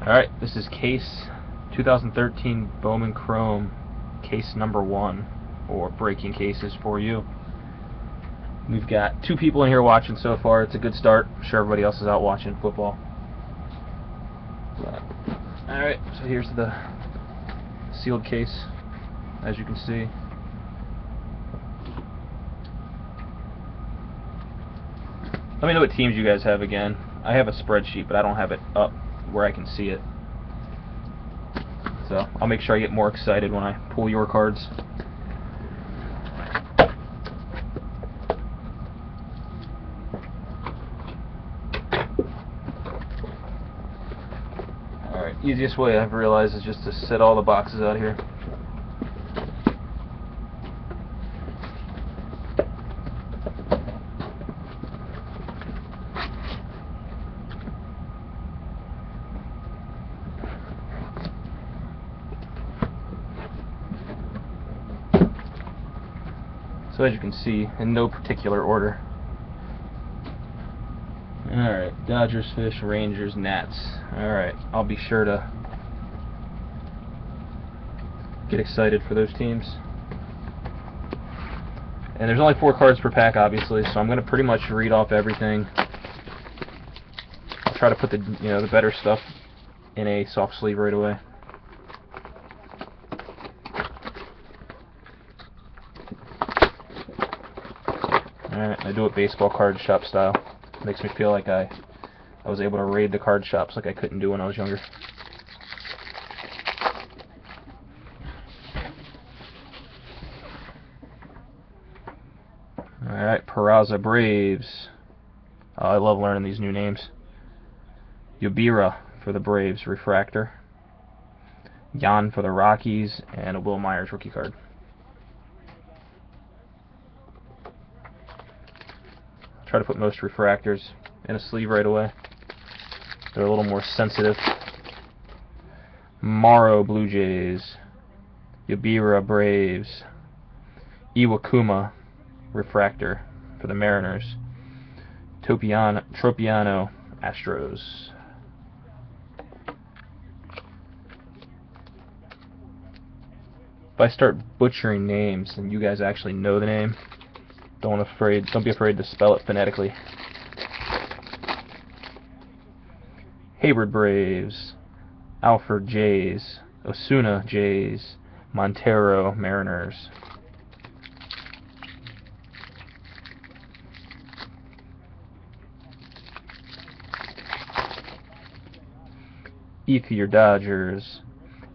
Alright, this is case 2013 Bowman Chrome, case number 1, or breaking cases for you. We've got 2 people in here watching so far. It's a good start. I'm sure everybody else is out watching football. Alright, so here's the sealed case, as you can see. Let me know what teams you guys have again. I have a spreadsheet, but I don't have it up where I can see it. So I'll make sure I get more excited when I pull your cards. Alright, easiest way I've realized is just to set all the boxes out here. So as you can see, in no particular order. Alright, Dodgers, Fish, Rangers, Nats. Alright, I'll be sure to get excited for those teams. And there's only 4 cards per pack, obviously, so I'm going to pretty much read off everything. I'll try to put the better stuff in a soft sleeve right away. Alright, I do it baseball card shop style. Makes me feel like I was able to raid the card shops like I couldn't do when I was younger. Alright, Peraza Braves. I love learning these new names. Yubira for the Braves, refractor. Yan for the Rockies, and a Will Myers rookie card. Try to put most refractors in a sleeve right away. They're a little more sensitive. Morrow Blue Jays, Yubira Braves, Iwakuma refractor for the Mariners, Tropiano Astros. If I start butchering names and you guys actually know the name, don't be afraid to spell it phonetically. Hayward Braves, Alford Jays, Osuna Jays, Montero Mariners. Ethier Dodgers,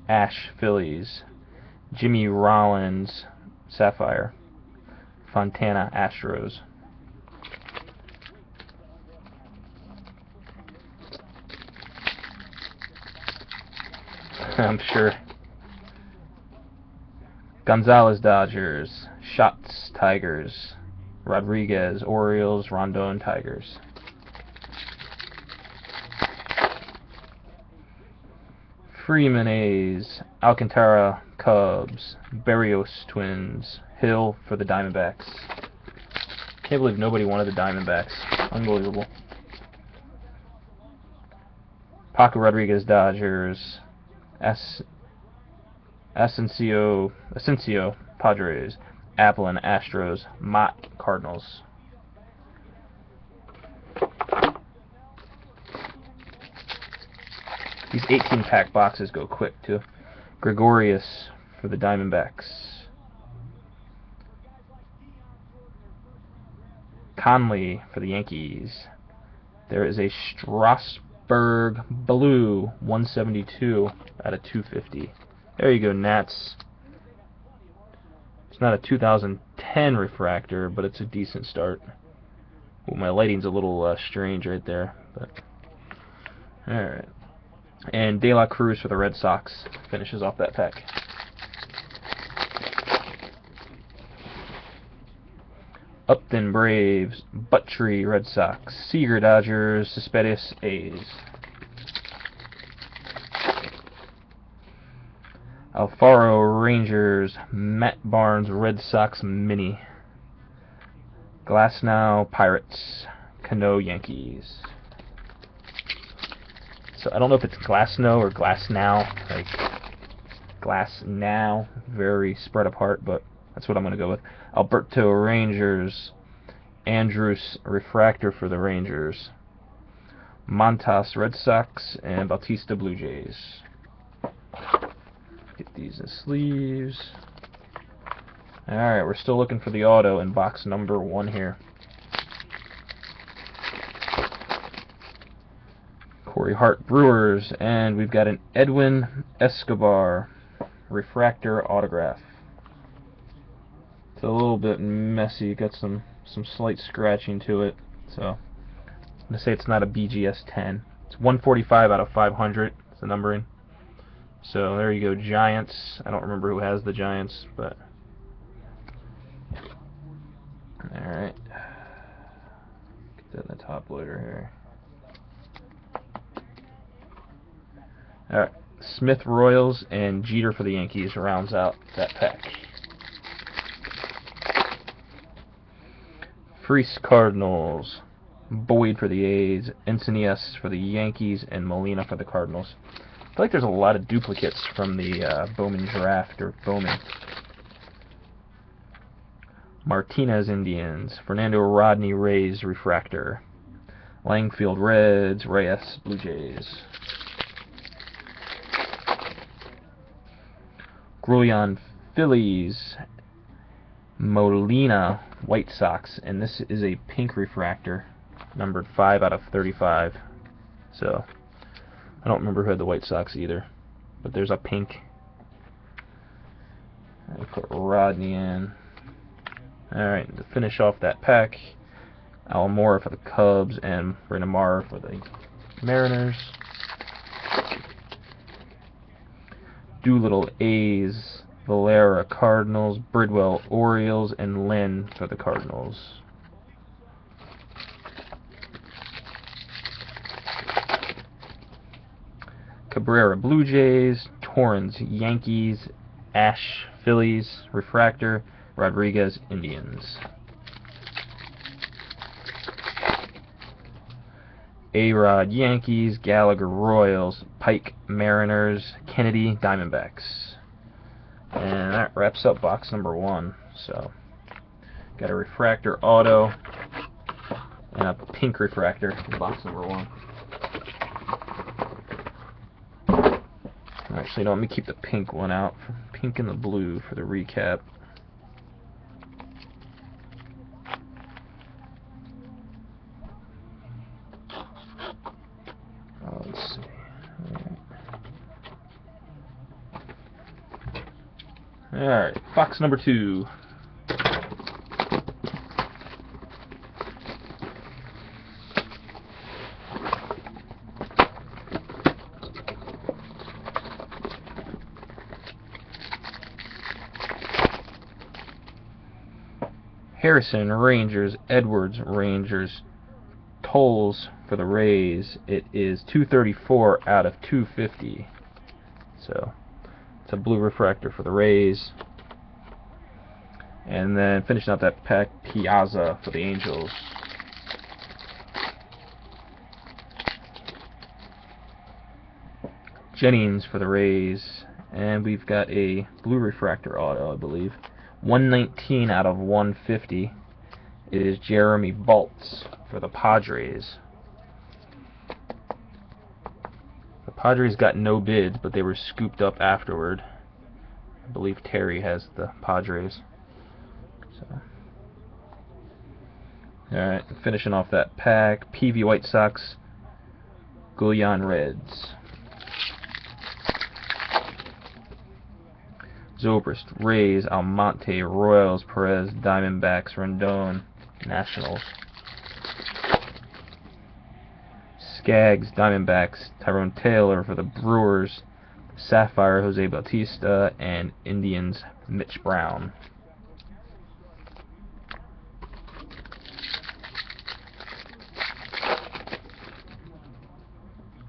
Ash Phillies, Jimmy Rollins Sapphire, Fontana Astros. I'm sure. Gonzalez Dodgers, Shots Tigers, Rodriguez Orioles, Rondon Tigers. Freeman A's, Alcantara Cubs, Berrios Twins, Hill for the Diamondbacks. Can't believe nobody wanted the Diamondbacks. Unbelievable. Paco Rodriguez Dodgers, Asensio Padres, Applin Astros, Mott Cardinals. These 18-pack boxes go quick too. Gregorius for the Diamondbacks. Conley for the Yankees. There is a Strasburg Blue 172 out of 250. There you go, Nats. It's not a 2010 refractor, but it's a decent start. Ooh, my lighting's a little strange right there, but alright. And De La Cruz for the Red Sox finishes off that pack. Upton Braves, Buttrey Red Sox, Seager Dodgers, Cespedes A's. Alfaro Rangers, Matt Barnes Red Sox Mini. Glasnow Pirates, Cano Yankees. So I don't know if it's Glass No or Glass Now. Like Glass Now, very spread apart, but that's what I'm going to go with. Alberto Rangers, Andrus Refractor for the Rangers, Montas Red Sox, and Bautista Blue Jays. Get these in sleeves. Alright, we're still looking for the auto in box number 1 here. Corey Hart Brewers, and we've got an Edwin Escobar Refractor autograph. It's a little bit messy, got some slight scratching to it, so I'm going to say it's not a BGS 10. It's 145 out of 500, it's the numbering. So there you go, Giants. I don't remember who has the Giants, but alright. Get that in the top loader here. Alright, Smith Royals and Jeter for the Yankees rounds out that pack. Freese Cardinals, Boyd for the A's, Encinias for the Yankees, and Molina for the Cardinals. I feel like there's a lot of duplicates from the Bowman draft, or Bowman. Martinez Indians, Fernando Rodney Rays Refractor, Langfield Reds, Reyes Blue Jays, Grullon Phillies, Molina White Sox, and this is a pink refractor, numbered 5 out of 35. So I don't remember who had the White Sox either, but there's a pink. I put Rodney in. Alright, to finish off that pack, Almora for the Cubs and Renamar for the Mariners. Doolittle A's, Valera Cardinals, Bridwell Orioles, and Lynn for the Cardinals. Cabrera Blue Jays, Torrens Yankees, Ash Phillies Refractor, Rodriguez Indians. A-Rod Yankees, Gallagher Royals, Pike Mariners, Kennedy Diamondbacks. And that wraps up box number 1. So got a refractor auto and a pink refractor in box number 1. Actually, no, let me keep the pink one out. Pink and the blue for the recap. Let's see. Alright, box number 2. Harrison Rangers, Edwards Rangers, Tolles for the Rays. It is 234 out of 250. So it's a blue refractor for the Rays. And then finishing out that pack, Piazza for the Angels. Jennings for the Rays. And we've got a blue refractor auto, I believe. 119 out of 150 is Jeremy Baltz for the Padres. The Padres got no bids, but they were scooped up afterward. I believe Terry has the Padres. So, alright, finishing off that pack, PV White Sox, Grullon Reds. Zobrist, Rays, Almonte, Royals, Perez, Diamondbacks, Rendon, Nationals. Skaggs, Diamondbacks, Tyrone Taylor for the Brewers, Sapphire, Jose Bautista, and Indians, Mitch Brown.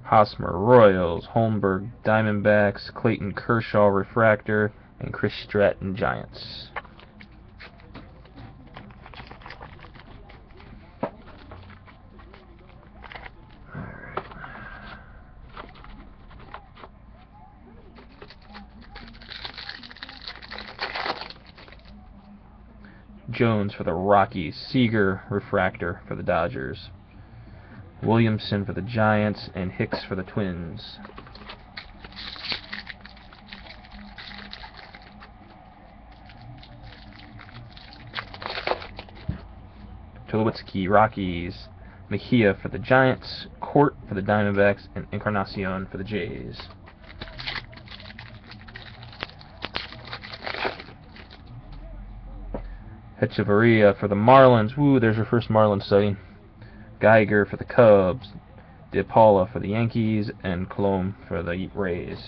Hosmer, Royals, Holmberg, Diamondbacks, Clayton Kershaw, Refractor, and Chris Stratton, Giants. Jones for the Rockies. Seager refractor for the Dodgers. Williamson for the Giants, and Hicks for the Twins. Tulowitzki, Rockies. Mejia for the Giants, Court for the Diamondbacks, and Encarnacion for the Jays. Hechavarria for the Marlins. Woo, there's your first Marlins sighting. Geiger for the Cubs. De Paula for the Yankees, and Colomé for the Rays.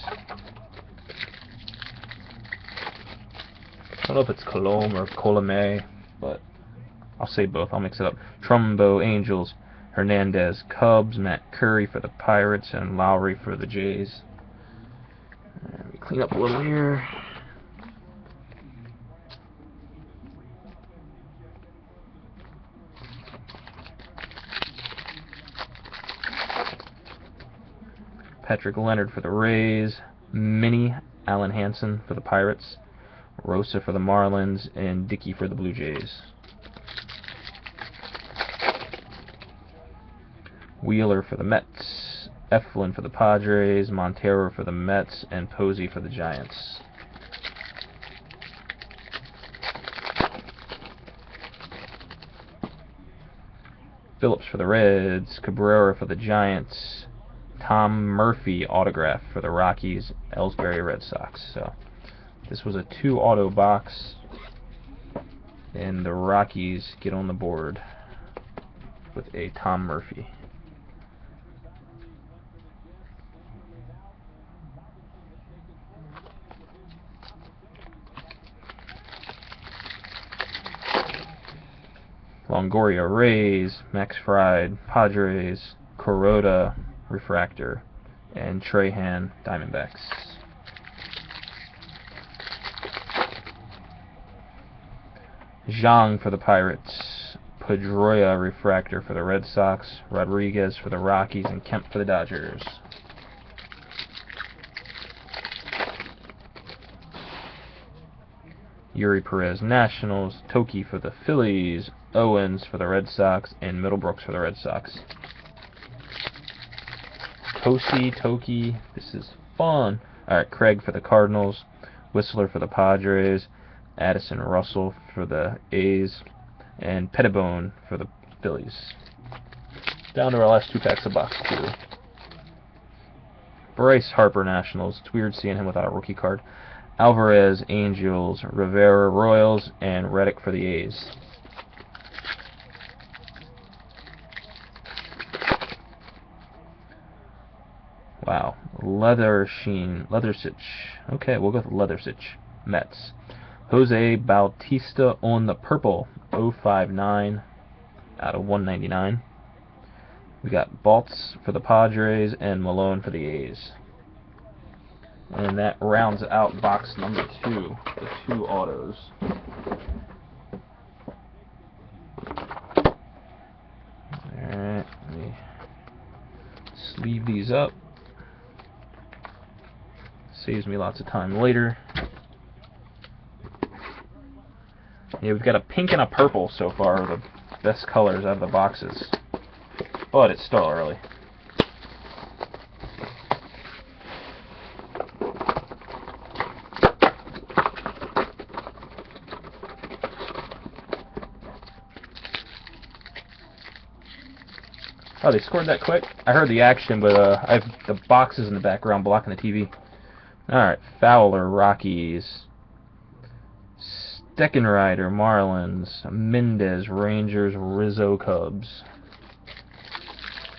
I don't know if it's Colomé or Colomé, but I'll say both. I'll mix it up. Trumbo, Angels. Hernandez, Cubs. Matt Curry for the Pirates, and Lowry for the Jays. Let me clean up a little here. Patrick Leonard for the Rays. Minnie Allen Hansen for the Pirates. Rosa for the Marlins, and Dickey for the Blue Jays. Wheeler for the Mets, Eflin for the Padres, Montero for the Mets, and Posey for the Giants. Phillips for the Reds, Cabrera for the Giants, Tom Murphy autograph for the Rockies, Ellsbury Red Sox. So this was a 2-auto box, and the Rockies get on the board with a Tom Murphy. Longoria Rays, Max Fried Padres, Kuroda refractor, and Trahan Diamondbacks. Zhang for the Pirates, Pedroia refractor for the Red Sox, Rodriguez for the Rockies, and Kemp for the Dodgers. Yuri Perez Nationals, Toki for the Phillies, Owens for the Red Sox, and Middlebrooks for the Red Sox. Toki, this is fun. Alright, Craig for the Cardinals, Whistler for the Padres, Addison Russell for the A's, and Pettibone for the Phillies. Down to our last 2 packs of box 2. Bryce Harper Nationals, it's weird seeing him without a rookie card. Alvarez Angels, Rivera Royals, and Reddick for the A's. Wow, Leathersich. Okay, we'll go with Leathersich. Mets. Jose Bautista on the purple, 059 out of 199. We got Baltz for the Padres and Malone for the A's. And that rounds out box number 2, the 2 autos. Alright, let me sleeve these up. Saves me lots of time later. Yeah, we've got a pink and a purple so far, the best colors out of the boxes. But it's still early. Oh, they scored that quick? I heard the action, but I have the boxes in the background blocking the TV. Alright, Fowler, Rockies. Steckenrider, Marlins. Mendez, Rangers. Rizzo, Cubs.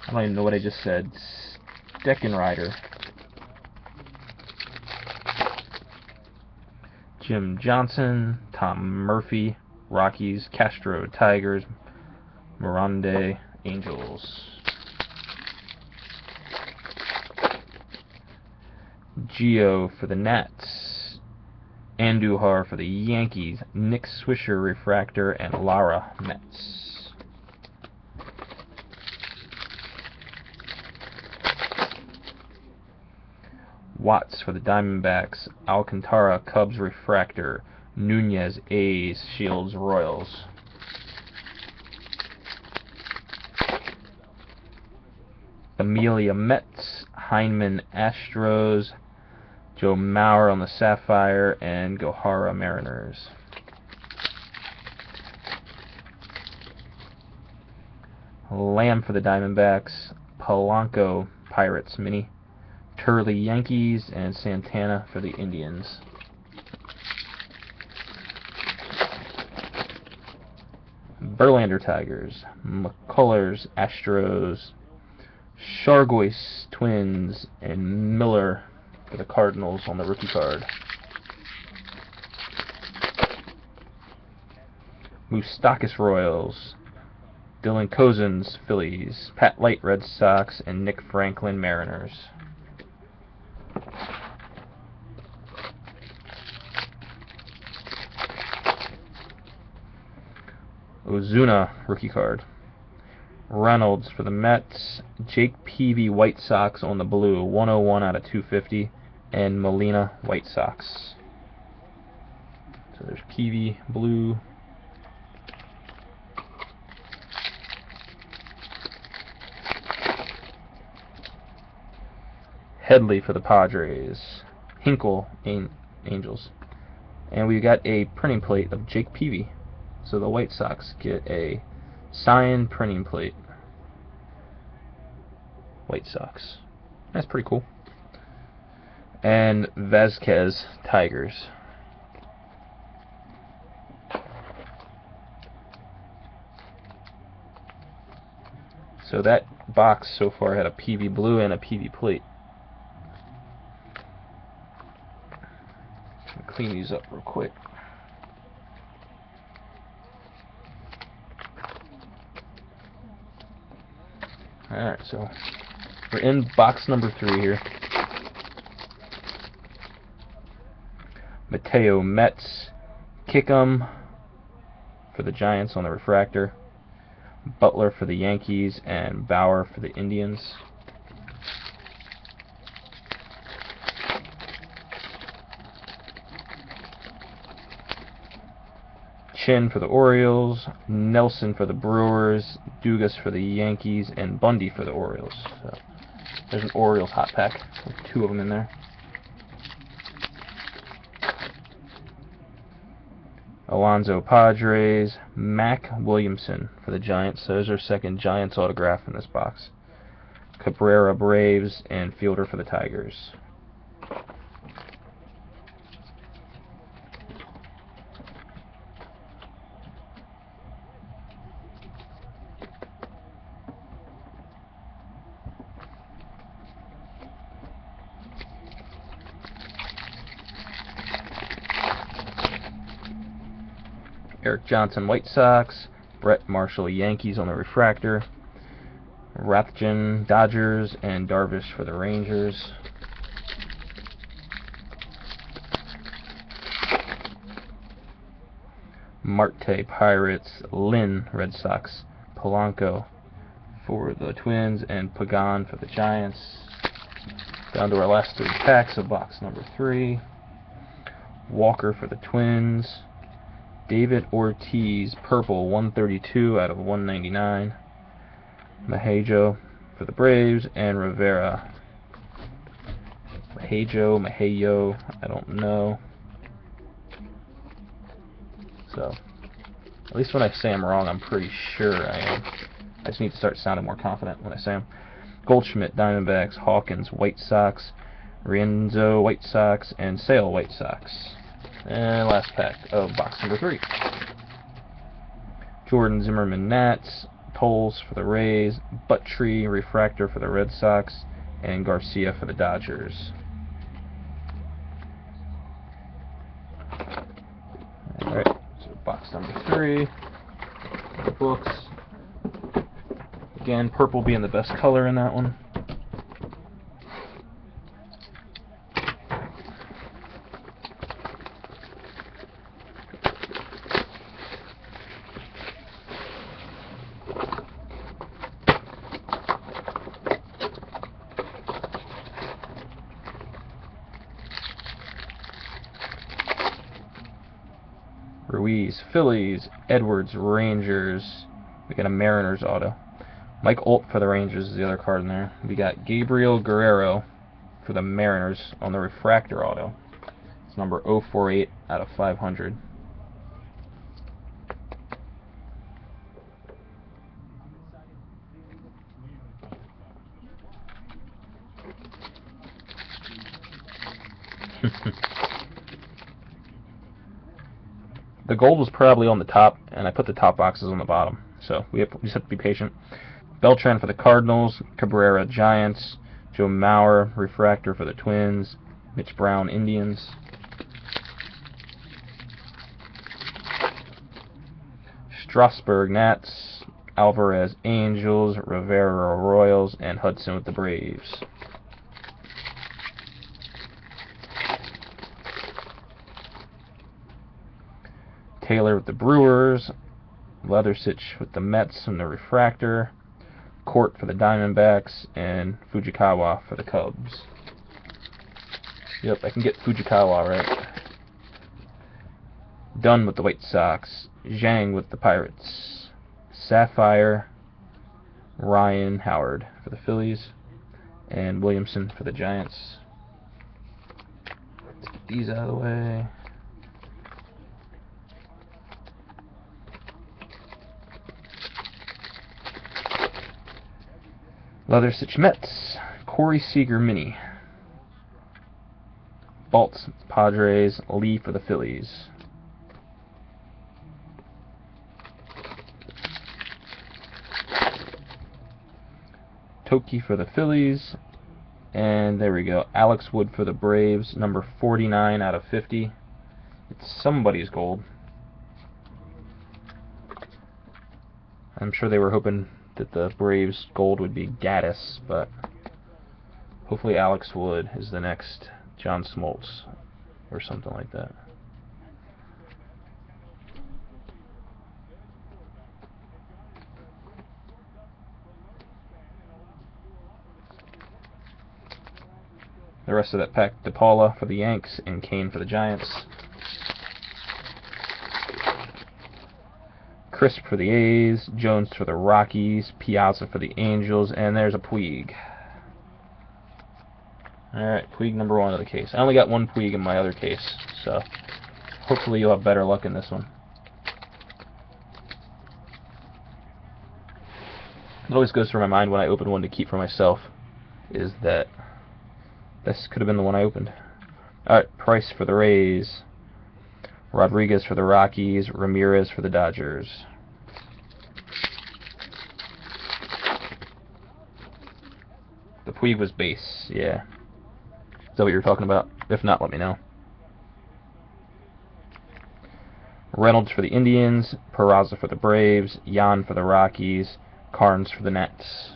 I don't even know what I just said. Steckenrider. Jim Johnson, Tom Murphy, Rockies. Castro, Tigers. Mirande, Angels. Gio for the Nats, Andujar for the Yankees, Nick Swisher refractor, and Lara Mets. Watts for the Diamondbacks, Alcantara Cubs refractor, Nunez, A's, Shields, Royals. Amelia, Mets, Heineman, Astros, Joe Mauer on the Sapphire, and Gohara, Mariners. Lamb for the Diamondbacks, Polanco, Pirates, Mini, Turley, Yankees, and Santana for the Indians. Verlander, Tigers, McCullers, Astros, Shargois, Twins, and Miller for the Cardinals on the rookie card. Moustakas, Royals, Dylan Cozens, Phillies, Pat Light, Red Sox, and Nick Franklin, Mariners. Ozuna, rookie card. Reynolds for the Mets, Jake Peavy, White Sox on the blue, 101 out of 250, and Molina, White Sox. So there's Peavy, blue. Headley for the Padres, Hinkle, Angels. And we got a printing plate of Jake Peavy. So the White Sox get a signed printing plate. White Sox. That's pretty cool. And Vasquez, Tigers. So that box so far had a PV blue and a PV plate. Clean these up real quick. Alright, so we're in box number 3 here. Mateo, Mets, Kickham for the Giants on the refractor, Butler for the Yankees, and Bauer for the Indians. Chin for the Orioles, Nelson for the Brewers, Dugas for the Yankees, and Bundy for the Orioles. So there's an Orioles hot pack with 2 of them in there. Alonso, Padres, Mac Williamson for the Giants. So there's our second Giants autograph in this box. Cabrera, Braves, and Fielder for the Tigers. Eric Johnson, White Sox, Brett Marshall, Yankees on the refractor, Rathjen, Dodgers, and Darvish for the Rangers. Marte, Pirates, Lynn, Red Sox, Polanco for the Twins, and Pagan for the Giants. Down to our last 3 packs of box number 3. Walker for the Twins, David Ortiz, purple, 132 out of 199. Mahejo for the Braves, and Rivera. Mahejo, I don't know. So, at least when I say I'm wrong, I'm pretty sure I am. I just need to start sounding more confident when I say them. Goldschmidt, Diamondbacks, Hawkins, White Sox, Rienzo, White Sox, and Sale, White Sox. And last pack of box number 3. Jordan Zimmerman, Nats, Tolles for the Rays, Buttrey, refractor for the Red Sox, and Garcia for the Dodgers. Alright, so box number 3. The books. Again, purple being the best color in that one. Ruiz, Phillies. Edwards, Rangers. We got a Mariners auto. Mike Olt for the Rangers is the other card in there. We got Gabriel Guerrero for the Mariners on the refractor auto. It's number 048 out of 500. The gold was probably on the top, and I put the top boxes on the bottom, so we just have to be patient. Beltran for the Cardinals, Cabrera Giants, Joe Mauer refractor for the Twins, Mitch Brown Indians. Strasburg Nats, Alvarez Angels, Rivera Royals, and Hudson with the Braves. Taylor with the Brewers, Leathersich with the Mets and the refractor, Court for the Diamondbacks, and Fujikawa for the Cubs. Yep, I can get Fujikawa right. Dunn with the White Sox, Zhang with the Pirates, Sapphire, Ryan Howard for the Phillies, and Williamson for the Giants. Let's get these out of the way. Leathersich Mets, Corey Seager Mini, Baltz Padres, Lee for the Phillies. Toki for the Phillies, and there we go. Alex Wood for the Braves, number 49 out of 50. It's somebody's gold. I'm sure they were hoping that the Braves gold would be Gaddis, but hopefully Alex Wood is the next John Smoltz or something like that. The rest of that pack, DePaula for the Yanks and Kane for the Giants. Crisp for the A's, Jones for the Rockies, Piazza for the Angels, and there's a Puig. Alright, Puig number 1 of the case. I only got one Puig in my other case, so hopefully you'll have better luck in this one. It always goes through my mind when I open one to keep for myself, is that this could have been the one I opened. Alright, Price for the Rays, Rodriguez for the Rockies, Ramirez for the Dodgers. The Puig was base, yeah. Is that what you're talking about? If not, let me know. Reynolds for the Indians, Peraza for the Braves, Yan for the Rockies, Carnes for the Nets.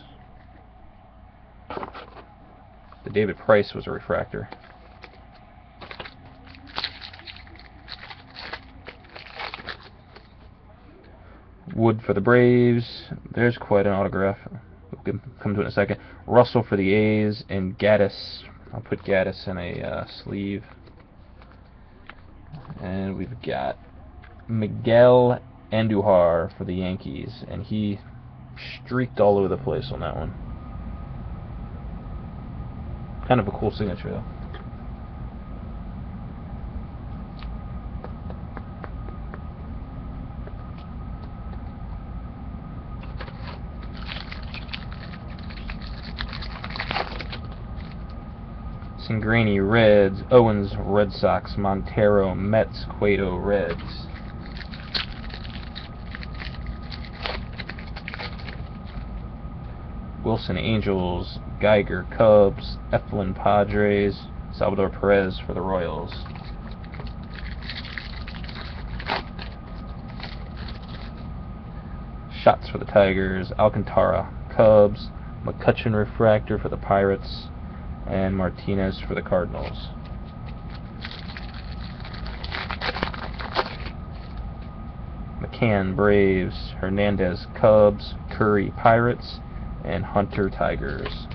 The David Price was a refractor. Wood for the Braves. There's quite an autograph. We'll come to it in a second. Russell for the A's and Gaddis. I'll put Gaddis in a sleeve. And we've got Miguel Andujar for the Yankees, and he streaked all over the place on that one. Kind of a cool signature, though. Cingrani Reds, Owens Red Sox, Montero Mets, Cueto Reds. Wilson Angels, Geiger Cubs, Eflin Padres, Salvador Perez for the Royals. Shots for the Tigers, Alcantara Cubs, McCutcheon Refractor for the Pirates, and Martinez for the Cardinals. McCann Braves, Hernandez Cubs, Curry Pirates, and Hunter Tigers.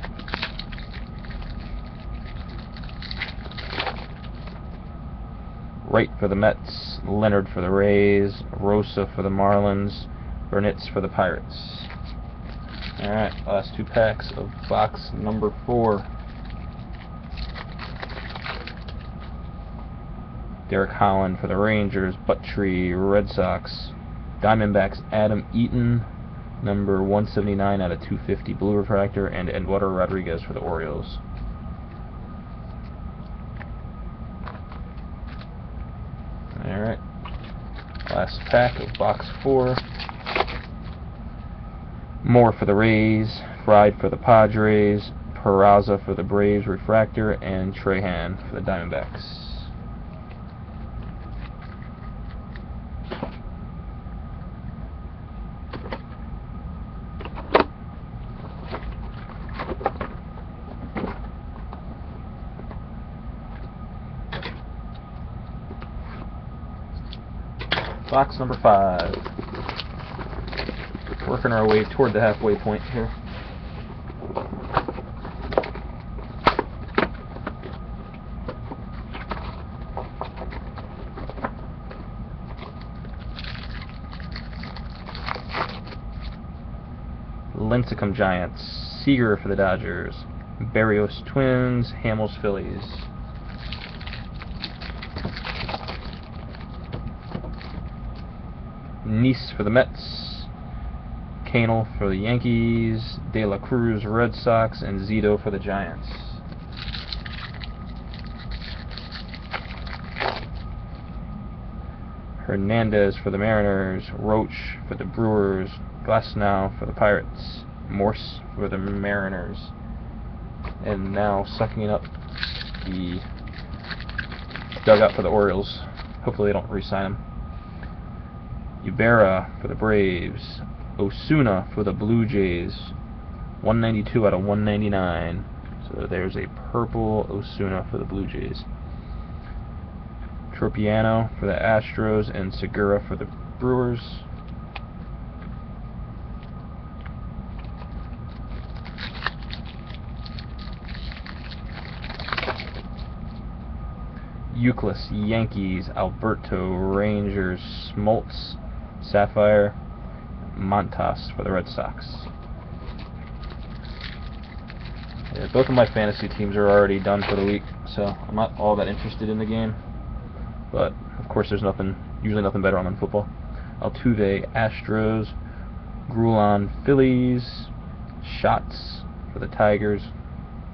Wright for the Mets, Leonard for the Rays, Rosa for the Marlins, Burnitz for the Pirates. Alright, last 2 packs of box number 4. Derek Holland for the Rangers, Buttrey, Red Sox, Diamondbacks, Adam Eaton, number 179 out of 250 blue refractor, and Eduardo Rodriguez for the Orioles. Alright, last pack of box 4. Moore for the Rays, Fried for the Padres, Peraza for the Braves refractor, and Trahan for the Diamondbacks. Box number 5. Working our way toward the halfway point here. Lincecum Giants, Seager for the Dodgers, Barrios Twins, Hamels Phillies. Nice for the Mets, Canel for the Yankees, De La Cruz Red Sox, and Zito for the Giants. Hernandez for the Mariners, Roach for the Brewers, Glasnow for the Pirates, Morse for the Mariners, and now sucking up the dugout for the Orioles. Hopefully they don't re-sign him. Ibarra for the Braves, Osuna for the Blue Jays, 192 out of 199. So there's a purple Osuna for the Blue Jays. Tropiano for the Astros, and Segura for the Brewers. Euclid Yankees, Alberto Rangers, Smoltz Sapphire, Montas for the Red Sox. Yeah, both of my fantasy teams are already done for the week, so I'm not all that interested in the game. But of course, there's usually nothing better on than football. Altuve Astros, Grulon Phillies, Shots for the Tigers,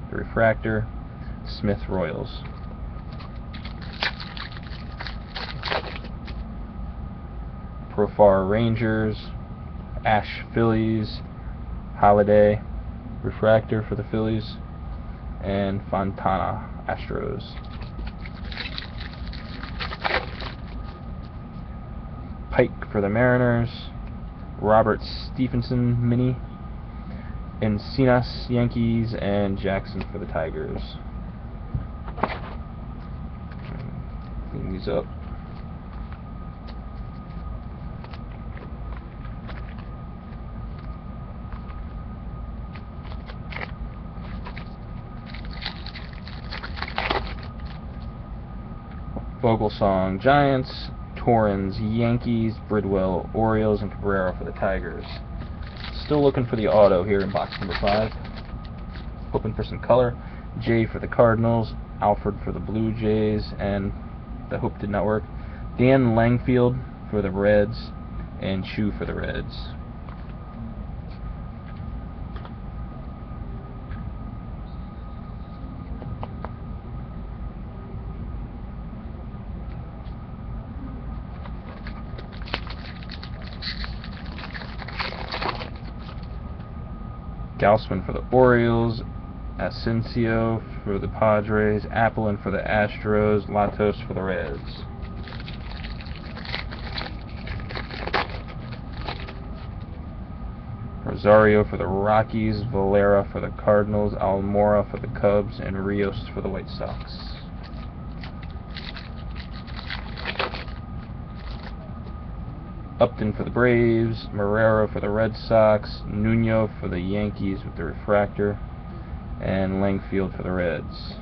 the Refractor, Smith Royals. Profar Rangers, Ash Phillies, Holiday Refractor for the Phillies, and Fontana Astros. Pike for the Mariners, Robert Stephenson Mini, Encinas Yankees, and Jackson for the Tigers. Clean these up. Vogelsong Giants, Torrens Yankees, Bridwell Orioles, and Cabrera for the Tigers. Still looking for the auto here in box number 5. Hoping for some color. Jay for the Cardinals, Alfred for the Blue Jays, and the hope did not work. Dan Langfield for the Reds, and Chu for the Reds. Gausman for the Orioles, Asensio for the Padres, Applin for the Astros, Latos for the Reds. Rosario for the Rockies, Valera for the Cardinals, Almora for the Cubs, and Rios for the White Sox. Upton for the Braves, Marrero for the Red Sox, Nuno for the Yankees with the Refractor, and Langfield for the Reds.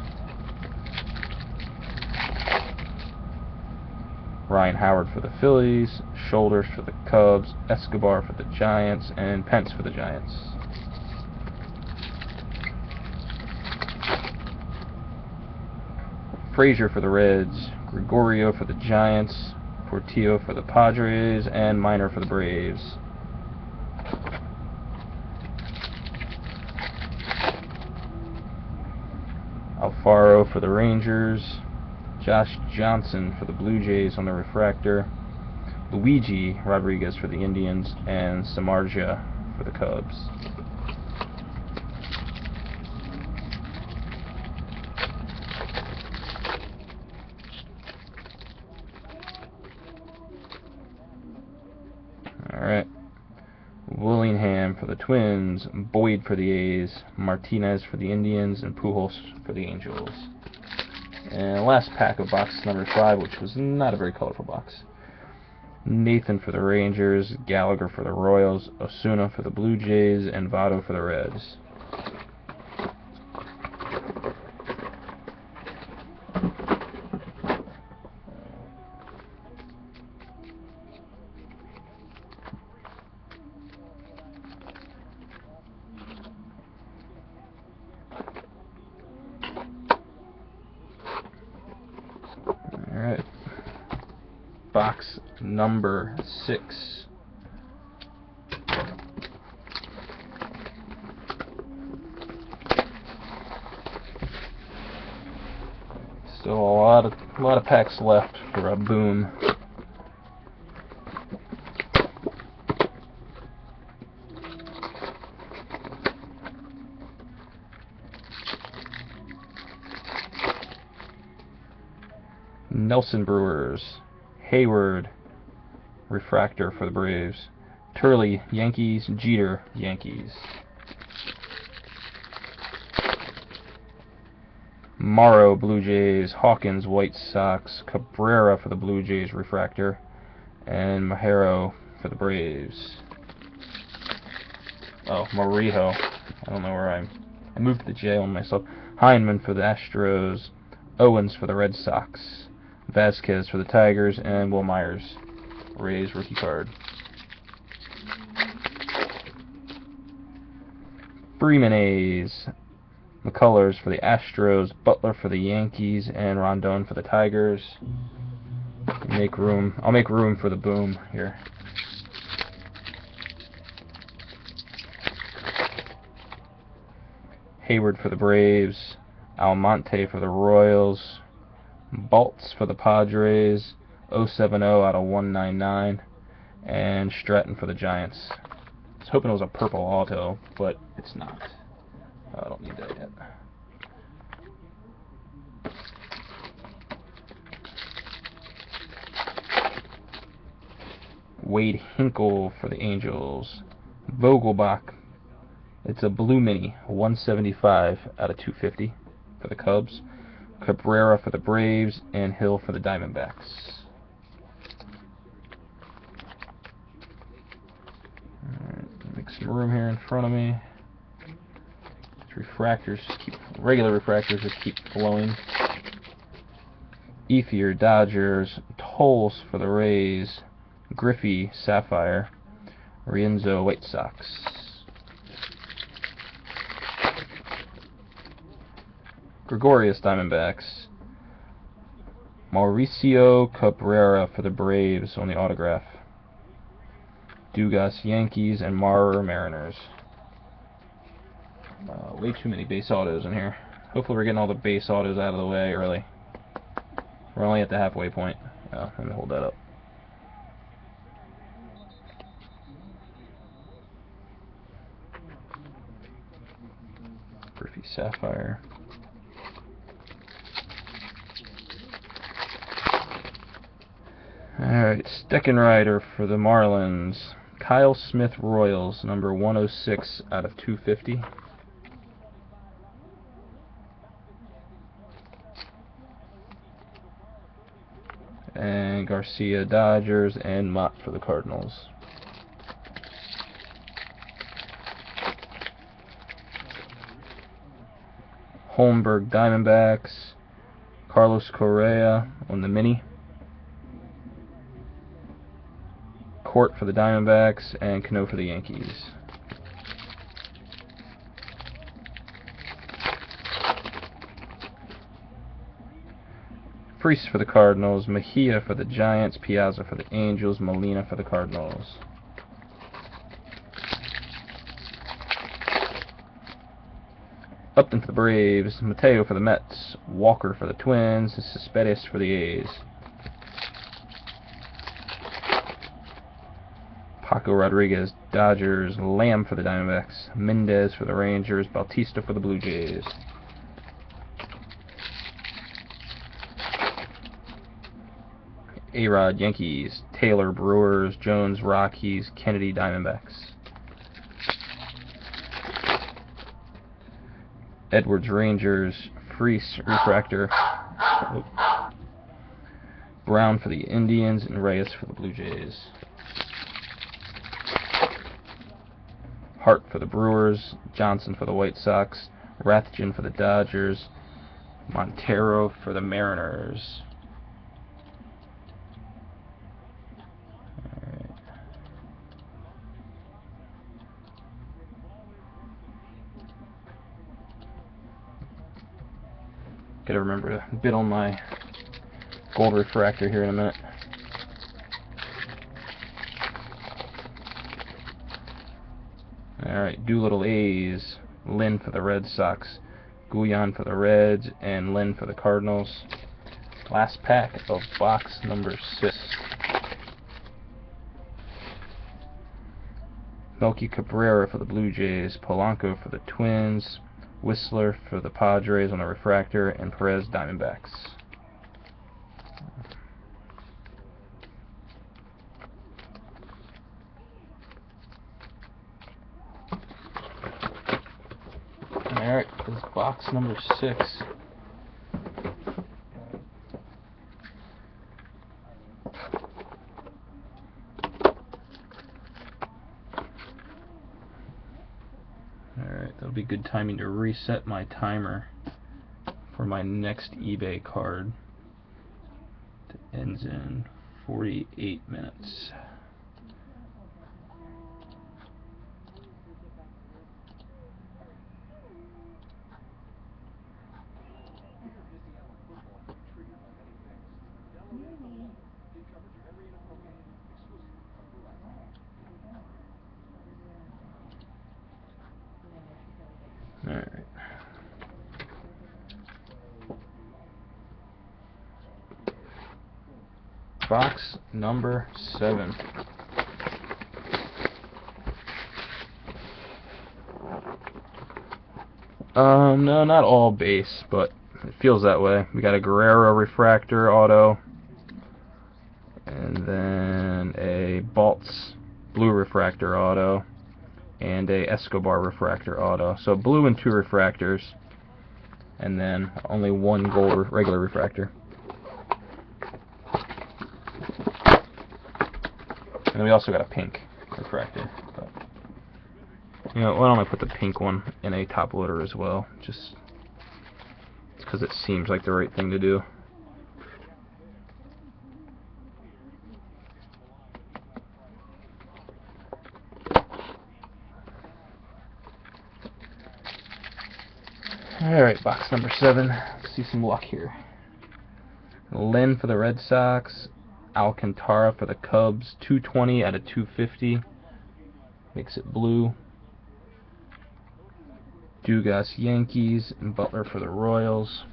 Ryan Howard for the Phillies, Shoulders for the Cubs, Escobar for the Giants, and Pence for the Giants. Frazier for the Reds, Gregorio for the Giants, Portillo for the Padres, and Minor for the Braves. Alfaro for the Rangers, Josh Johnson for the Blue Jays on the refractor, Luigi Rodriguez for the Indians, and Samardzija for the Cubs. Alright. Willingham for the Twins, Boyd for the A's, Martinez for the Indians, and Pujols for the Angels. And last pack of box number 5, which was not a very colorful box. Nathan for the Rangers, Gallagher for the Royals, Osuna for the Blue Jays, and Votto for the Reds. Alright. Box number 6. Still a lot of packs left for a Boom. Nelson Brewers, Hayward, refractor for the Braves, Turley Yankees, Jeter Yankees, Morrow Blue Jays, Hawkins White Sox, Cabrera for the Blue Jays refractor, and Majero for the Braves. Oh, Marijo. I don't know where I moved the J on myself. Heineman for the Astros, Owens for the Red Sox, Vasquez for the Tigers, and Will Myers, Rays rookie card. Freeman A's, McCullers for the Astros, Butler for the Yankees, and Rondon for the Tigers. Make room. I'll make room for the Boom here. Hayward for the Braves, Almonte for the Royals, Baltz for the Padres, 070 out of 199, and Stratton for the Giants. I was hoping it was a purple auto, but it's not. I don't need that yet. Wade Hinkle for the Angels, Vogelbach. It's a blue mini, 175 out of 250 for the Cubs, Cabrera for the Braves, and Hill for the Diamondbacks. Alright, make some room here in front of me. These refractors just keep, regular refractors just keep flowing. Ethier Dodgers, Tolles for the Rays, Griffey Sapphire, Rienzo White Sox. Gregorius Diamondbacks, Mauricio Cabrera for the Braves on the autograph, Dugas Yankees, and Maurer Mariners. Way too many base autos in here. Hopefully we're getting all the base autos out of the way early. We're only at the halfway point. Let me hold that up. Griffey Sapphire. Alright, Steckenrider for the Marlins, Kyle Smith Royals, number 106 out of 250. And Garcia Dodgers, and Mott for the Cardinals. Holmberg Diamondbacks, Carlos Correa on the mini. Court for the Diamondbacks, and Cano for the Yankees. Priest for the Cardinals, Mejia for the Giants, Piazza for the Angels, Molina for the Cardinals. Upton for the Braves, Mateo for the Mets, Walker for the Twins, Cespedes for the A's. Paco Rodriguez, Dodgers, Lamb for the Diamondbacks, Mendez for the Rangers, Bautista for the Blue Jays. A-Rod, Yankees, Taylor, Brewers, Jones, Rockies, Kennedy, Diamondbacks. Edwards, Rangers, Freese, Refractor, Brown for the Indians, and Reyes for the Blue Jays. Hart for the Brewers, Johnson for the White Sox, Rathjen for the Dodgers, Montero for the Mariners. Gotta remember to bid on my gold refractor here in a minute. Alright, Doolittle A's, Lynn for the Red Sox, Guyan for the Reds, and Lynn for the Cardinals. Last pack of box number 6. Melky Cabrera for the Blue Jays, Polanco for the Twins, Whistler for the Padres on the refractor, and Perez Diamondbacks. Alright, this is box number 6. Alright, that'll be good timing to reset my timer for my next eBay card. It ends in 48 minutes. Alright. Box number 7. No, not all base, but it feels that way. We got a Guerrero refractor auto, and then a Baltz blue refractor auto, and a Escobar refractor auto. So blue and 2 refractors, and then only 1 gold regular refractor. And then we also got a pink refractor. But, you know, why don't I put the pink one in a top loader as well? Just because it seems like the right thing to do. Alright, box number 7. Let's see some luck here. Lynn for the Red Sox, Alcantara for the Cubs, 220 out of 250. Makes it blue. Dugas, Yankees, and Butler for the Royals.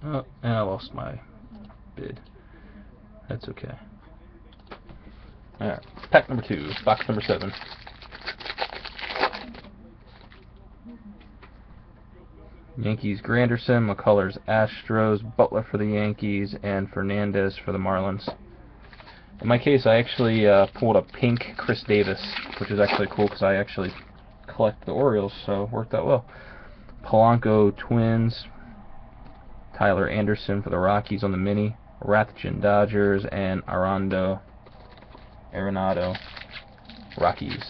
Oh, and I lost my bid. That's okay. Alright, pack number 2, box number 7. Yankees, Granderson, McCullers, Astros, Butler for the Yankees, and Fernandez for the Marlins. In my case, I actually pulled a pink Chris Davis, which is actually cool because I actually collect the Orioles, so it worked out well. Polanco, Twins, Tyler Anderson for the Rockies on the mini, Rathjen, Dodgers, and Arenado, Rockies.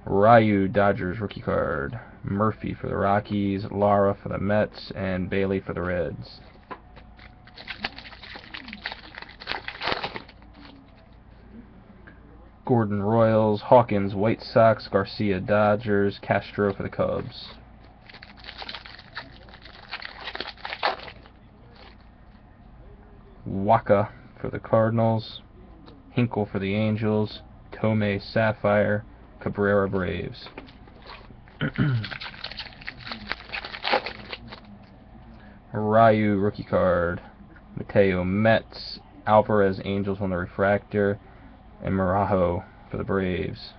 Ryu, Dodgers rookie card. Murphy for the Rockies, Lara for the Mets, and Bailey for the Reds. Gordon, Royals, Hawkins, White Sox, Garcia, Dodgers, Castro for the Cubs. Waka for the Cardinals, Hinkle for the Angels, Tomei, Sapphire, Cabrera, Braves. Ryu rookie card, Mateo, Mets, Alvarez, Angels on the refractor, and Marajo for the Braves.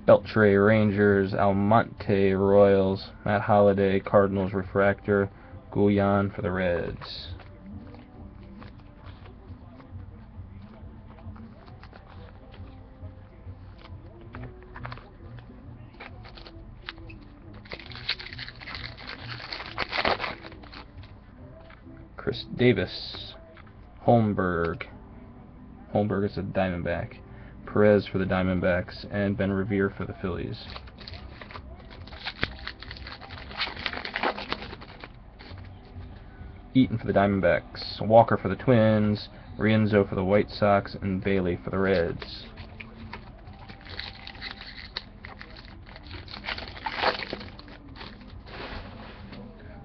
Beltre, Rangers, Almonte, Royals, Matt Holliday, Cardinals refractor, Guyan for the Reds. Chris Davis, Holmberg. Holmberg is a Diamondback. Perez for the Diamondbacks, and Ben Revere for the Phillies. Eaton for the Diamondbacks, Walker for the Twins, Rienzo for the White Sox, and Bailey for the Reds.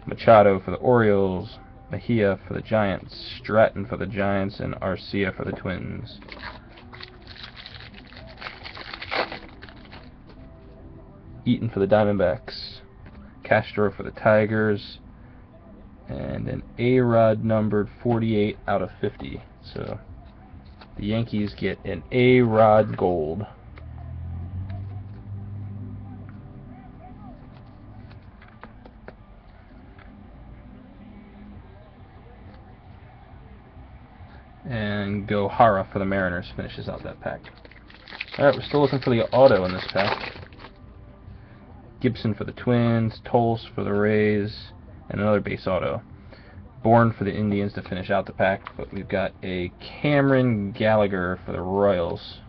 Machado for the Orioles, Mejia for the Giants, Stratton for the Giants, and Arcia for the Twins. Eaton for the Diamondbacks, Castro for the Tigers, and an A-Rod numbered 48 out of 50. So the Yankees get an A-Rod gold. And Gohara for the Mariners finishes out that pack. Alright, we're still looking for the auto in this pack. Gibson for the Twins, Toles for the Rays, and another base auto. Bourne for the Indians to finish out the pack, but we've got a Cameron Gallagher for the Royals.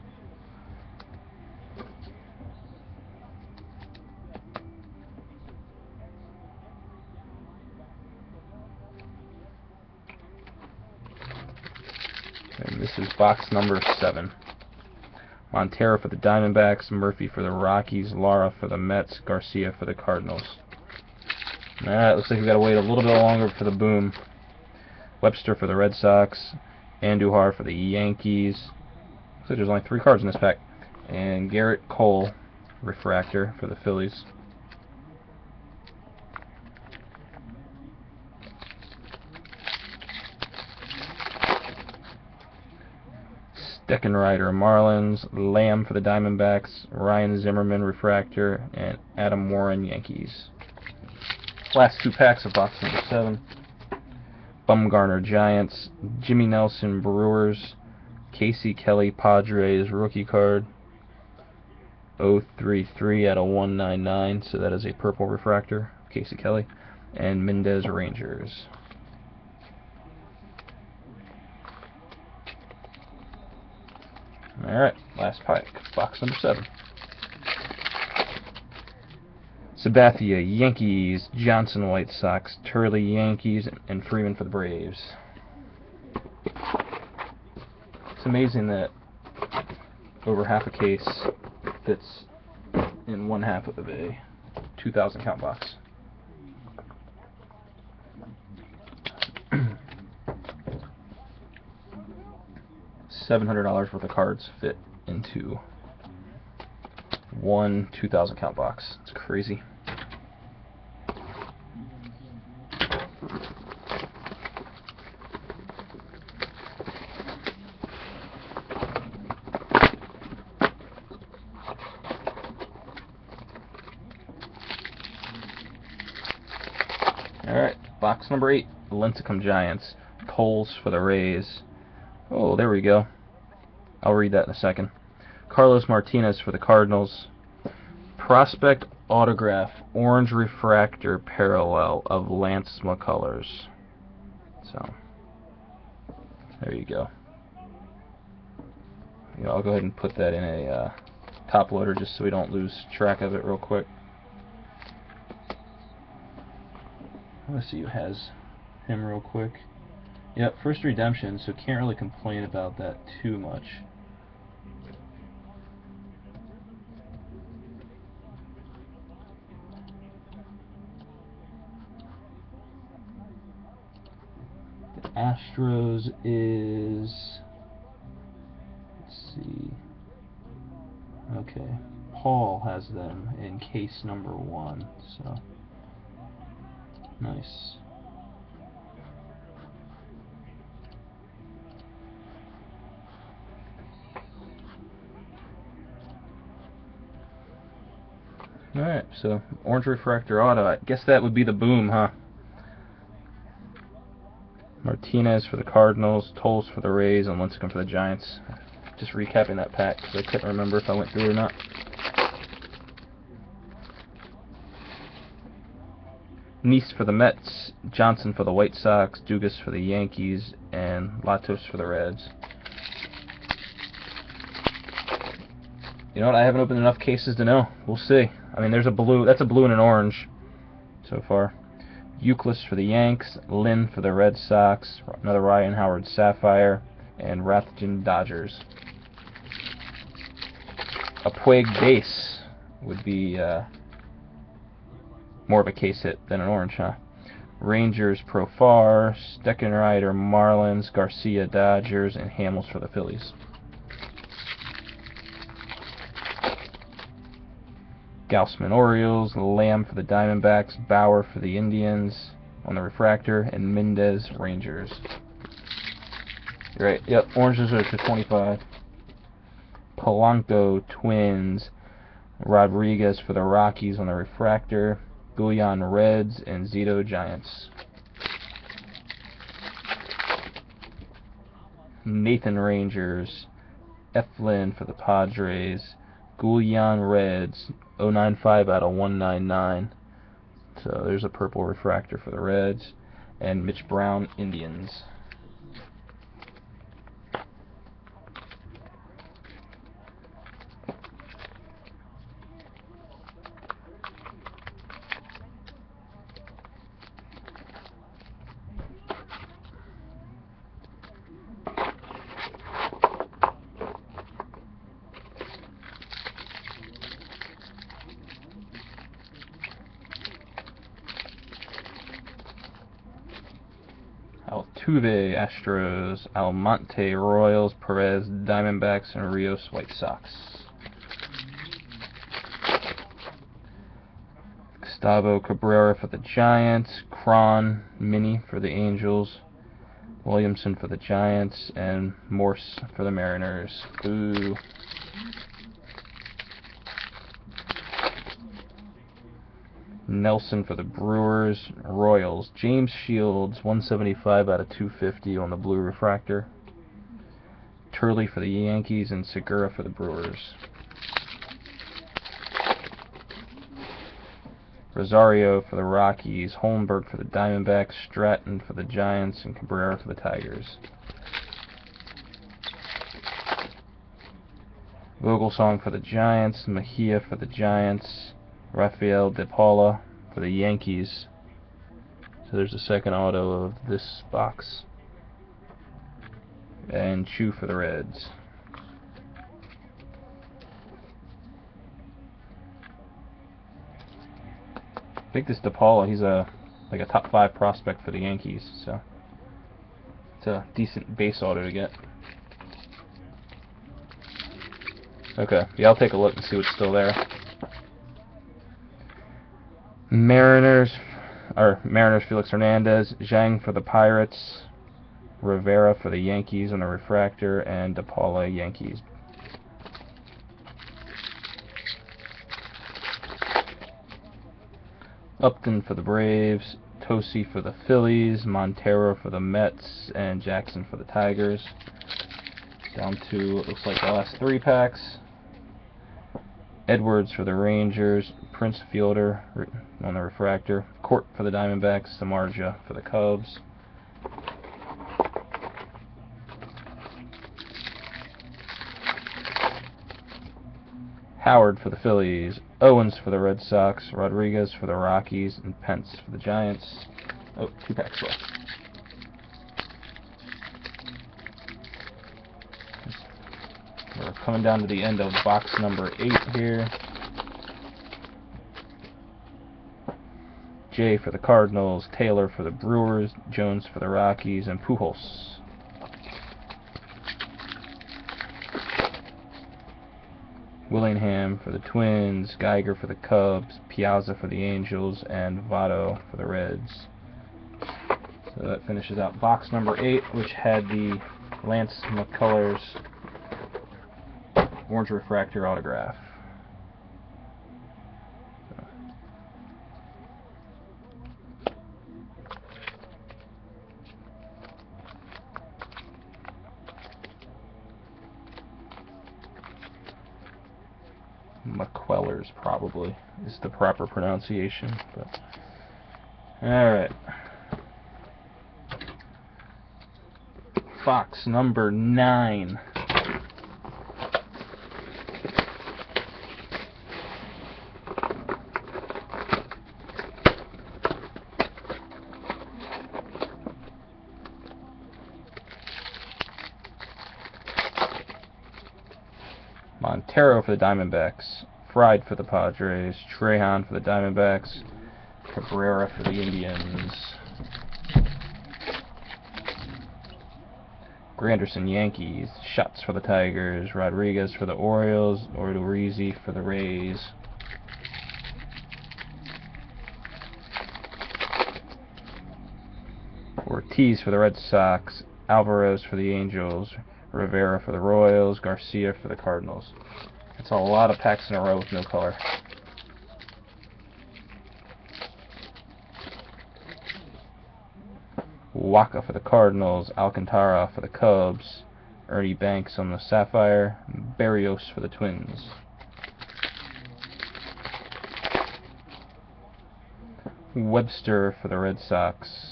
And this is box number 7. Montero for the Diamondbacks, Murphy for the Rockies, Lara for the Mets, Garcia for the Cardinals. Alright, looks like we've got to wait a little bit longer for the boom. Webster for the Red Sox, Andujar for the Yankees. Looks like there's only 3 cards in this pack. And Garrett Cole, refractor for the Phillies. Steckenrider, Marlins, Lamb for the Diamondbacks, Ryan Zimmerman, refractor, and Adam Warren, Yankees. Last 2 packs of box number 7. Bumgarner, Giants, Jimmy Nelson, Brewers, Casey Kelly, Padres, rookie card, 033 out of 199, so that is a purple refractor, Casey Kelly, and Mendez, Rangers. Alright, last pack, box number 7. Sabathia, Yankees, Johnson, White Sox, Turley, Yankees, and Freeman for the Braves. It's amazing that over half a case fits in one half of a 2,000 count box. $700 worth of cards fit into one 2,000 count box. It's crazy. Alright, box number 8, Lincecum Giants, Toles for the Rays. Oh, there we go. I'll read that in a second. Carlos Martinez for the Cardinals. Prospect autograph, orange refractor parallel of Lance McCullers. So, there you go. I'll go ahead and put that in a top loader just so we don't lose track of it real quick. Let's see who has him real quick. Yep, first redemption, so can't really complain about that too much. The Astros is... let's see... okay, Paul has them in case number 1, so... nice. Alright, so orange refractor auto. I guess that would be the Boom, huh? Martinez for the Cardinals, Tolles for the Rays, and Lincecum for the Giants. Just recapping that pack because I couldn't remember if I went through or not. Nice for the Mets, Johnson for the White Sox, Dugas for the Yankees, and Latos for the Reds. You know what? I haven't opened enough cases to know. We'll see. I mean, there's a blue. That's a blue and an orange so far. Euclid for the Yanks, Lynn for the Red Sox, another Ryan Howard Sapphire, and Rathjen Dodgers. A Puig base would be more of a case hit than an orange, huh? Rangers Profar, Steckenrider Marlins, Garcia Dodgers, and Hamels for the Phillies. Gaussman Orioles, Lamb for the Diamondbacks, Bauer for the Indians on the refractor, and Mendez Rangers. You're right, yep, oranges are to 25. Polanco Twins, Rodriguez for the Rockies on the refractor, Guyan Reds, and Zito Giants. Nathan Rangers, Eflin for the Padres, Guyan Reds, 095 out of 199. So there's a purple refractor for the Reds, and Mitch Brown Indians. Altuve Astros, Almonte Royals, Perez Diamondbacks, and Rios White Sox. Gustavo Cabrera for the Giants, Cron Mini for the Angels, Williamson for the Giants, and Morse for the Mariners. Ooh. Nelson for the Brewers, Royals, James Shields, 175 out of 250 on the blue refractor. Turley for the Yankees, and Segura for the Brewers. Rosario for the Rockies, Holmberg for the Diamondbacks, Stratton for the Giants, and Cabrera for the Tigers. Vogelsong for the Giants, Mejia for the Giants, Rafael De Paula for the Yankees. So there's a second auto of this box. And Chu for the Reds. I think this De Paula, he's like a top 5 prospect for the Yankees, so it's a decent base auto to get. Okay, yeah, I'll take a look and see what's still there. Mariners Felix Hernandez, Zhang for the Pirates, Rivera for the Yankees on the refractor, and De Paula Yankees. Upton for the Braves, Tosi for the Phillies, Montero for the Mets, and Jackson for the Tigers. Down to, it looks like the last 3 packs. Edwards for the Rangers, Prince Fielder on the refractor, Court for the Diamondbacks, Samardzija for the Cubs. Howard for the Phillies, Owens for the Red Sox, Rodriguez for the Rockies, and Pence for the Giants. Oh, 2 packs left. We're coming down to the end of box number 8 here. Jay for the Cardinals, Taylor for the Brewers, Jones for the Rockies, and Pujols. Willingham for the Twins, Geiger for the Cubs, Piazza for the Angels, and Votto for the Reds. So that finishes out box number 8, which had the Lance McCullers orange refractor autograph. McCullers probably is the proper pronunciation, but alright. Box number 9. Montero for the Diamondbacks, Fried for the Padres, Trehan for the Diamondbacks, Cabrera for the Indians, Granderson Yankees, Schatz for the Tigers, Rodriguez for the Orioles, Odorizzi for the Rays, Ortiz for the Red Sox, Alvarez for the Angels, Rivera for the Royals, Garcia for the Cardinals. That's a lot of packs in a row with no color. Waka for the Cardinals, Alcantara for the Cubs, Ernie Banks on the Sapphire, Berrios for the Twins. Webster for the Red Sox,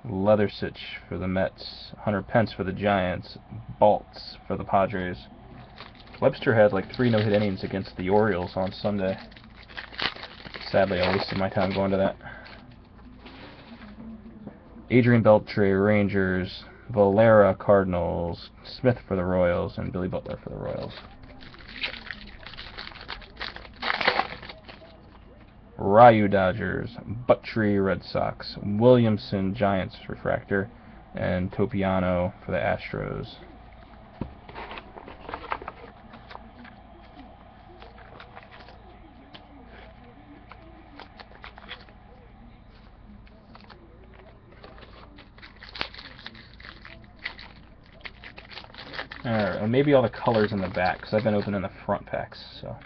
Leathersich for the Mets, Hunter Pence for the Giants, Baltz for the Padres. Webster had like 3 no-hit innings against the Orioles on Sunday. Sadly, I wasted my time going to that. Adrian Beltre, Rangers, Valera, Cardinals, Smith for the Royals, and Billy Butler for the Royals. Ryu, Dodgers, Buttrey, Red Sox, Williamson, Giants refractor, and Topiano for the Astros. Alright, and maybe all the colors in the back, because I've been opening the front packs. So,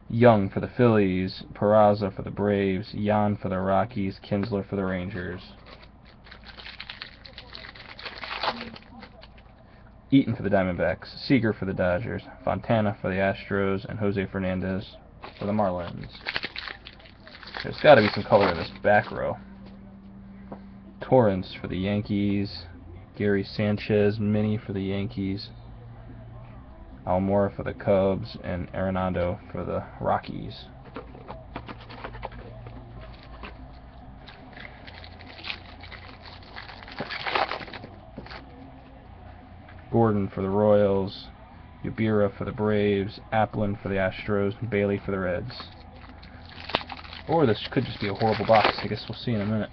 Young for the Phillies, Peraza for the Braves, Yan for the Rockies, Kinsler for the Rangers. Eaton for the Diamondbacks, Seager for the Dodgers, Fontana for the Astros, and Jose Fernandez for the Marlins. There's got to be some color in this back row. Torrance for the Yankees, Gary Sanchez Mini for the Yankees, Almora for the Cubs, and Arenado for the Rockies. Gordon for the Royals, Yubira for the Braves, Applin for the Astros, and Bailey for the Reds. Or this could just be a horrible box. I guess we'll see in a minute.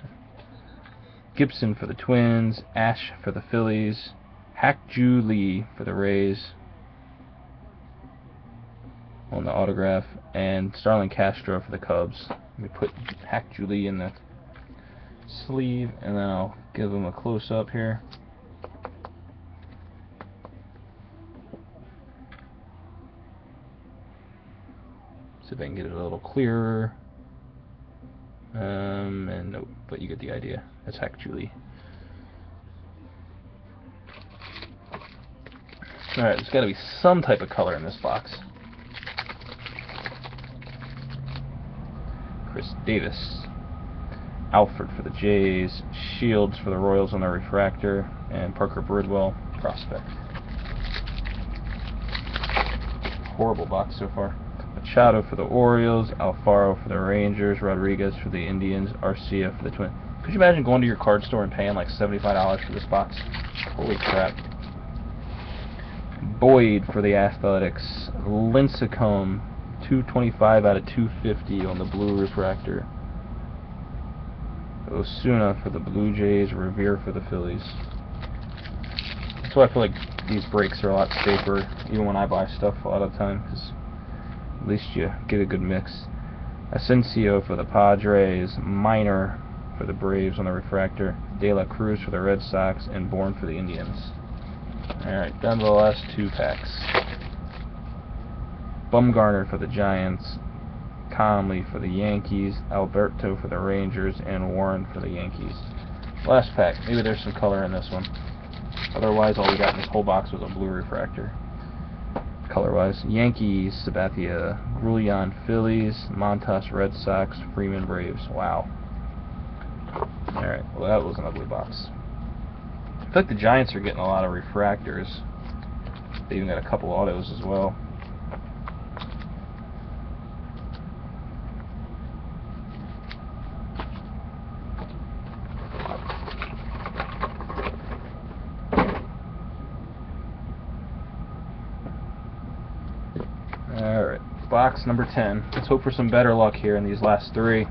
Gibson for the Twins, Ash for the Phillies, Hak-Ju Lee for the Rays on the autograph, and Starlin Castro for the Cubs. Let me put Hak-Ju Lee in the sleeve, and then I'll give him a close-up here. See if I can get it a little clearer. And nope, but you get the idea. That's Hak-Ju Lee. Alright, there's got to be some type of color in this box. Chris Davis. Alford for the Jays. Shields for the Royals on the refractor. And Parker Bridwell, prospect. Horrible box so far. Machado for the Orioles. Alfaro for the Rangers. Rodriguez for the Indians. Arcia for the Twins. Could you imagine going to your card store and paying like $75 for this box? Holy crap. Boyd for the Athletics. Lincecum, 225 out of 250 on the blue refractor. Osuna for the Blue Jays. Revere for the Phillies. That's why I feel like these breaks are a lot safer, even when I buy stuff a lot of the time, because at least you get a good mix. Asensio for the Padres. Minor for the Braves on the refractor. De La Cruz for the Red Sox. And Bourne for the Indians. Alright, down to the last 2 packs. Bumgarner for the Giants. Conley for the Yankees. Alberto for the Rangers. And Warren for the Yankees. Last pack. Maybe there's some color in this one. Otherwise, all we got in this whole box was a blue refractor. Color-wise, Yankees, Sabathia, Grullon, Phillies, Montas, Red Sox, Freeman, Braves. Wow. Alright, well that was an ugly box. I feel like the Giants are getting a lot of refractors. They even got a couple autos as well. Alright, box number 10. Let's hope for some better luck here in these last 3.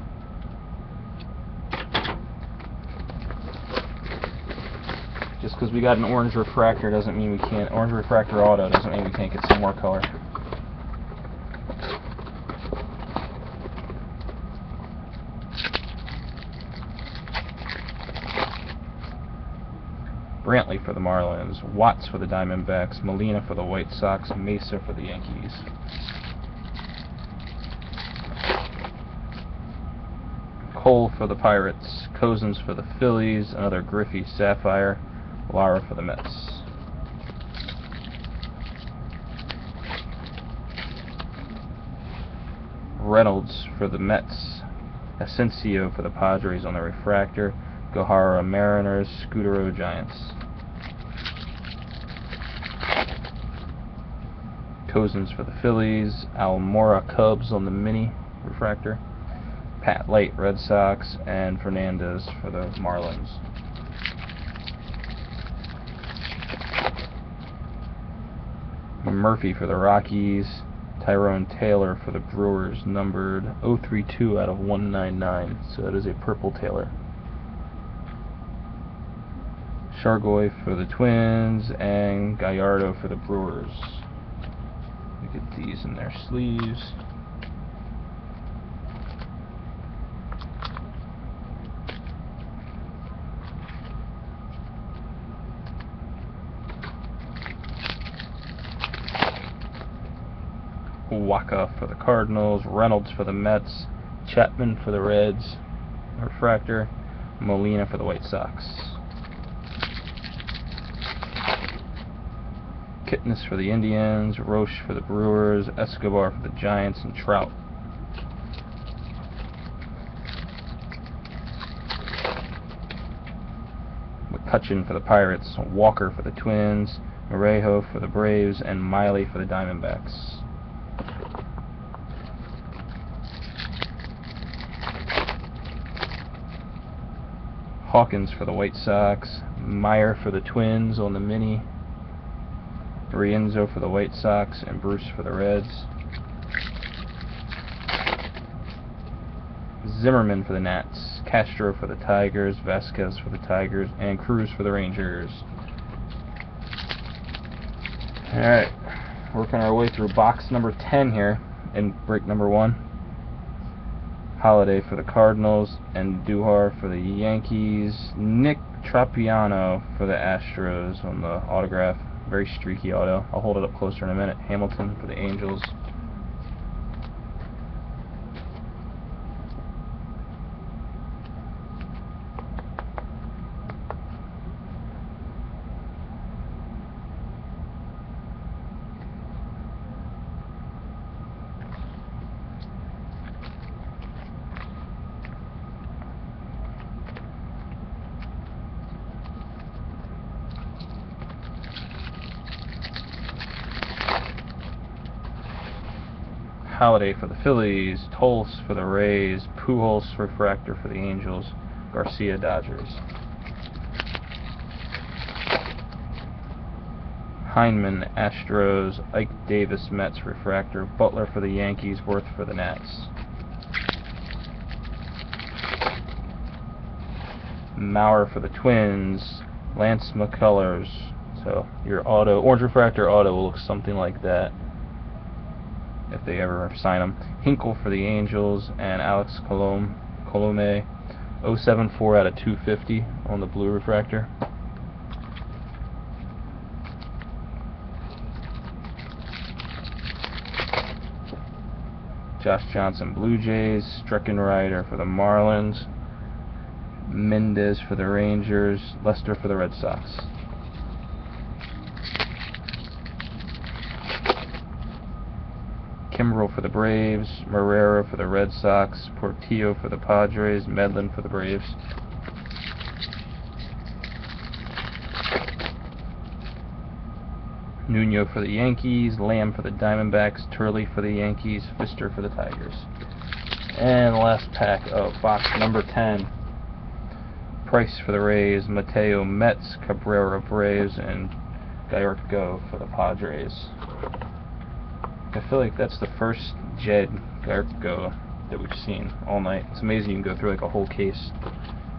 Just because we got an orange refractor doesn't mean we can't. Orange refractor auto doesn't mean we can't get some more color. Brantley for the Marlins. Watts for the Diamondbacks. Molina for the White Sox. Mesa for the Yankees. Cole for the Pirates. Cousins for the Phillies. Another Griffey Sapphire. Lara for the Mets. Reynolds for the Mets. Asensio for the Padres on the refractor. Gohara Mariners. Scutaro Giants. Cousins for the Phillies. Almora Cubs on the mini refractor. Pat Light Red Sox. And Fernandez for the Marlins. Murphy for the Rockies. Tyrone Taylor for the Brewers, numbered 032 out of 199, so that is a purple Taylor. Shargoy for the Twins, and Gallardo for the Brewers. Look at these in their sleeves. Waka for the Cardinals, Reynolds for the Mets, Chapman for the Reds, refractor, Molina for the White Sox. Kitness for the Indians, Roche for the Brewers, Escobar for the Giants, and Trout. McCutchen for the Pirates, Walker for the Twins, Morejo for the Braves, and Miley for the Diamondbacks. Hawkins for the White Sox, Meyer for the Twins on the mini, Rienzo for the White Sox, and Bruce for the Reds. Zimmerman for the Nats, Castro for the Tigers, Vasquez for the Tigers, and Cruz for the Rangers. Alright, working our way through box number 10 here in break number 1. Holiday for the Cardinals, and Duhar for the Yankees. Nick Trapiano for the Astros on the autograph. Very streaky auto. I'll hold it up closer in a minute. Hamilton for the Angels. Halladay for the Phillies, Toles for the Rays, Pujols refractor for the Angels, Garcia Dodgers. Heineman Astros, Ike Davis Mets refractor, Butler for the Yankees, Worth for the Nats. Maurer for the Twins, Lance McCullers. So your auto, orange refractor auto will look something like that if they ever sign him. Hinkle for the Angels, and Alex Colome 074 out of 250 on the blue refractor. Josh Johnson Blue Jays, Streckenrider for the Marlins, Mendez for the Rangers, Lester for the Red Sox. Kimbrel for the Braves, Marrero for the Red Sox, Portillo for the Padres, Medlin for the Braves. Nuno for the Yankees, Lamb for the Diamondbacks, Turley for the Yankees, Pfister for the Tigers. And the last pack of box number 10. Price for the Rays, Mateo Mets, Cabrera Braves, and Gallardo for the Padres. I feel like that's the first Jed Gallardo that we've seen all night. It's amazing you can go through like a whole case.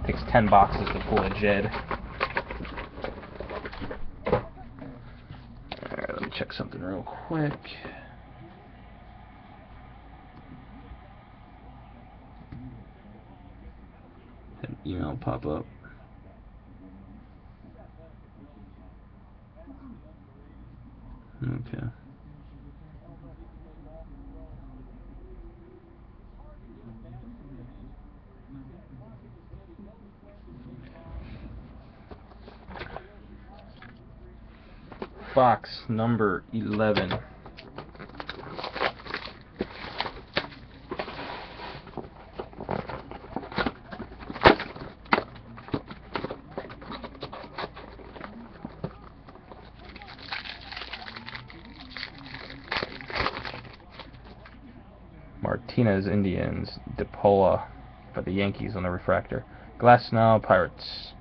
It takes 10 boxes to pull a Jed. Alright, let me check something real quick. An email pop up. Okay. Box number 11. Martinez Indians, DePaula for the Yankees on the refractor, Glasnow Pirates,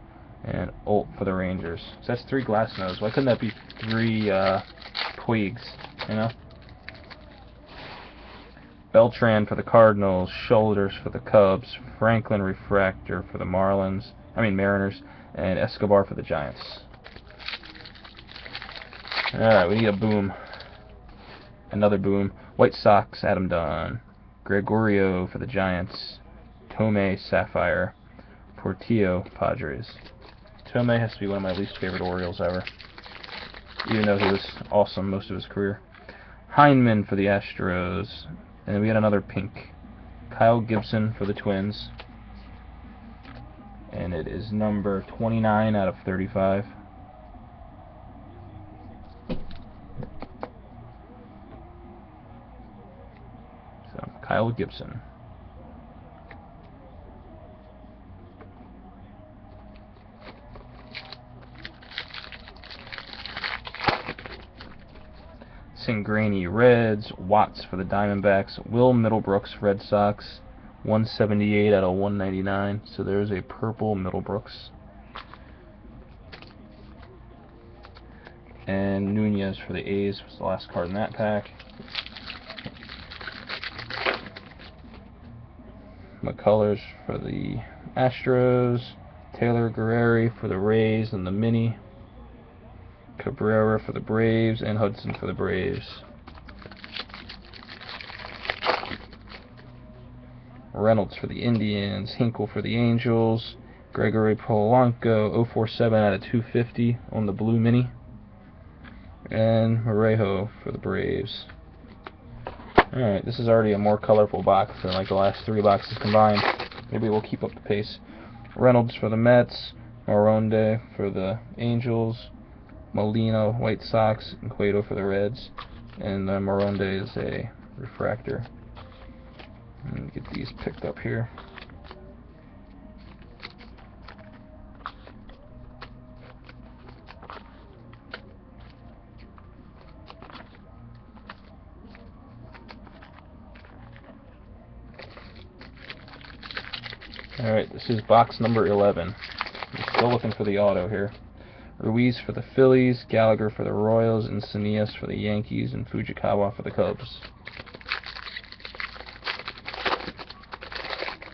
and Olt for the Rangers. So that's 3 Glasnows. Why couldn't that be 3 Puigs, you know? Beltran for the Cardinals, Shoulders for the Cubs, Franklin refractor for the Mariners, and Escobar for the Giants. Alright, we need a boom. Another boom. White Sox, Adam Dunn. Gregorio for the Giants. Tomei Sapphire. Portillo, Padres. Tomei has to be one of my least favorite Orioles ever, even though he was awesome most of his career. Heineman for the Astros. And then we got another pink. Kyle Gibson for the Twins. And it is number 29 out of 35. So, Kyle Gibson. Singrani Reds, Watts for the Diamondbacks, Will Middlebrooks Red Sox, 178 out of 199. So there's a purple Middlebrooks. And Nunez for the A's was the last card in that pack. McCullers for the Astros, Taylor Guerrero for the Rays and the Mini, Cabrera for the Braves, and Hudson for the Braves. Reynolds for the Indians, Hinkle for the Angels, Gregory Polanco 047 out of 250 on the blue Mini, and Marrero for the Braves. Alright, this is already a more colorful box than like the last 3 boxes combined. Maybe we'll keep up the pace. Reynolds for the Mets, Moronde for the Angels, Molina White Sox, and Cueto for the Reds. And Moronde is a refractor. Let me get these picked up here. Alright, this is box number 11. I'm still looking for the auto here. Ruiz for the Phillies, Gallagher for the Royals, Encinias for the Yankees, and Fujikawa for the Cubs.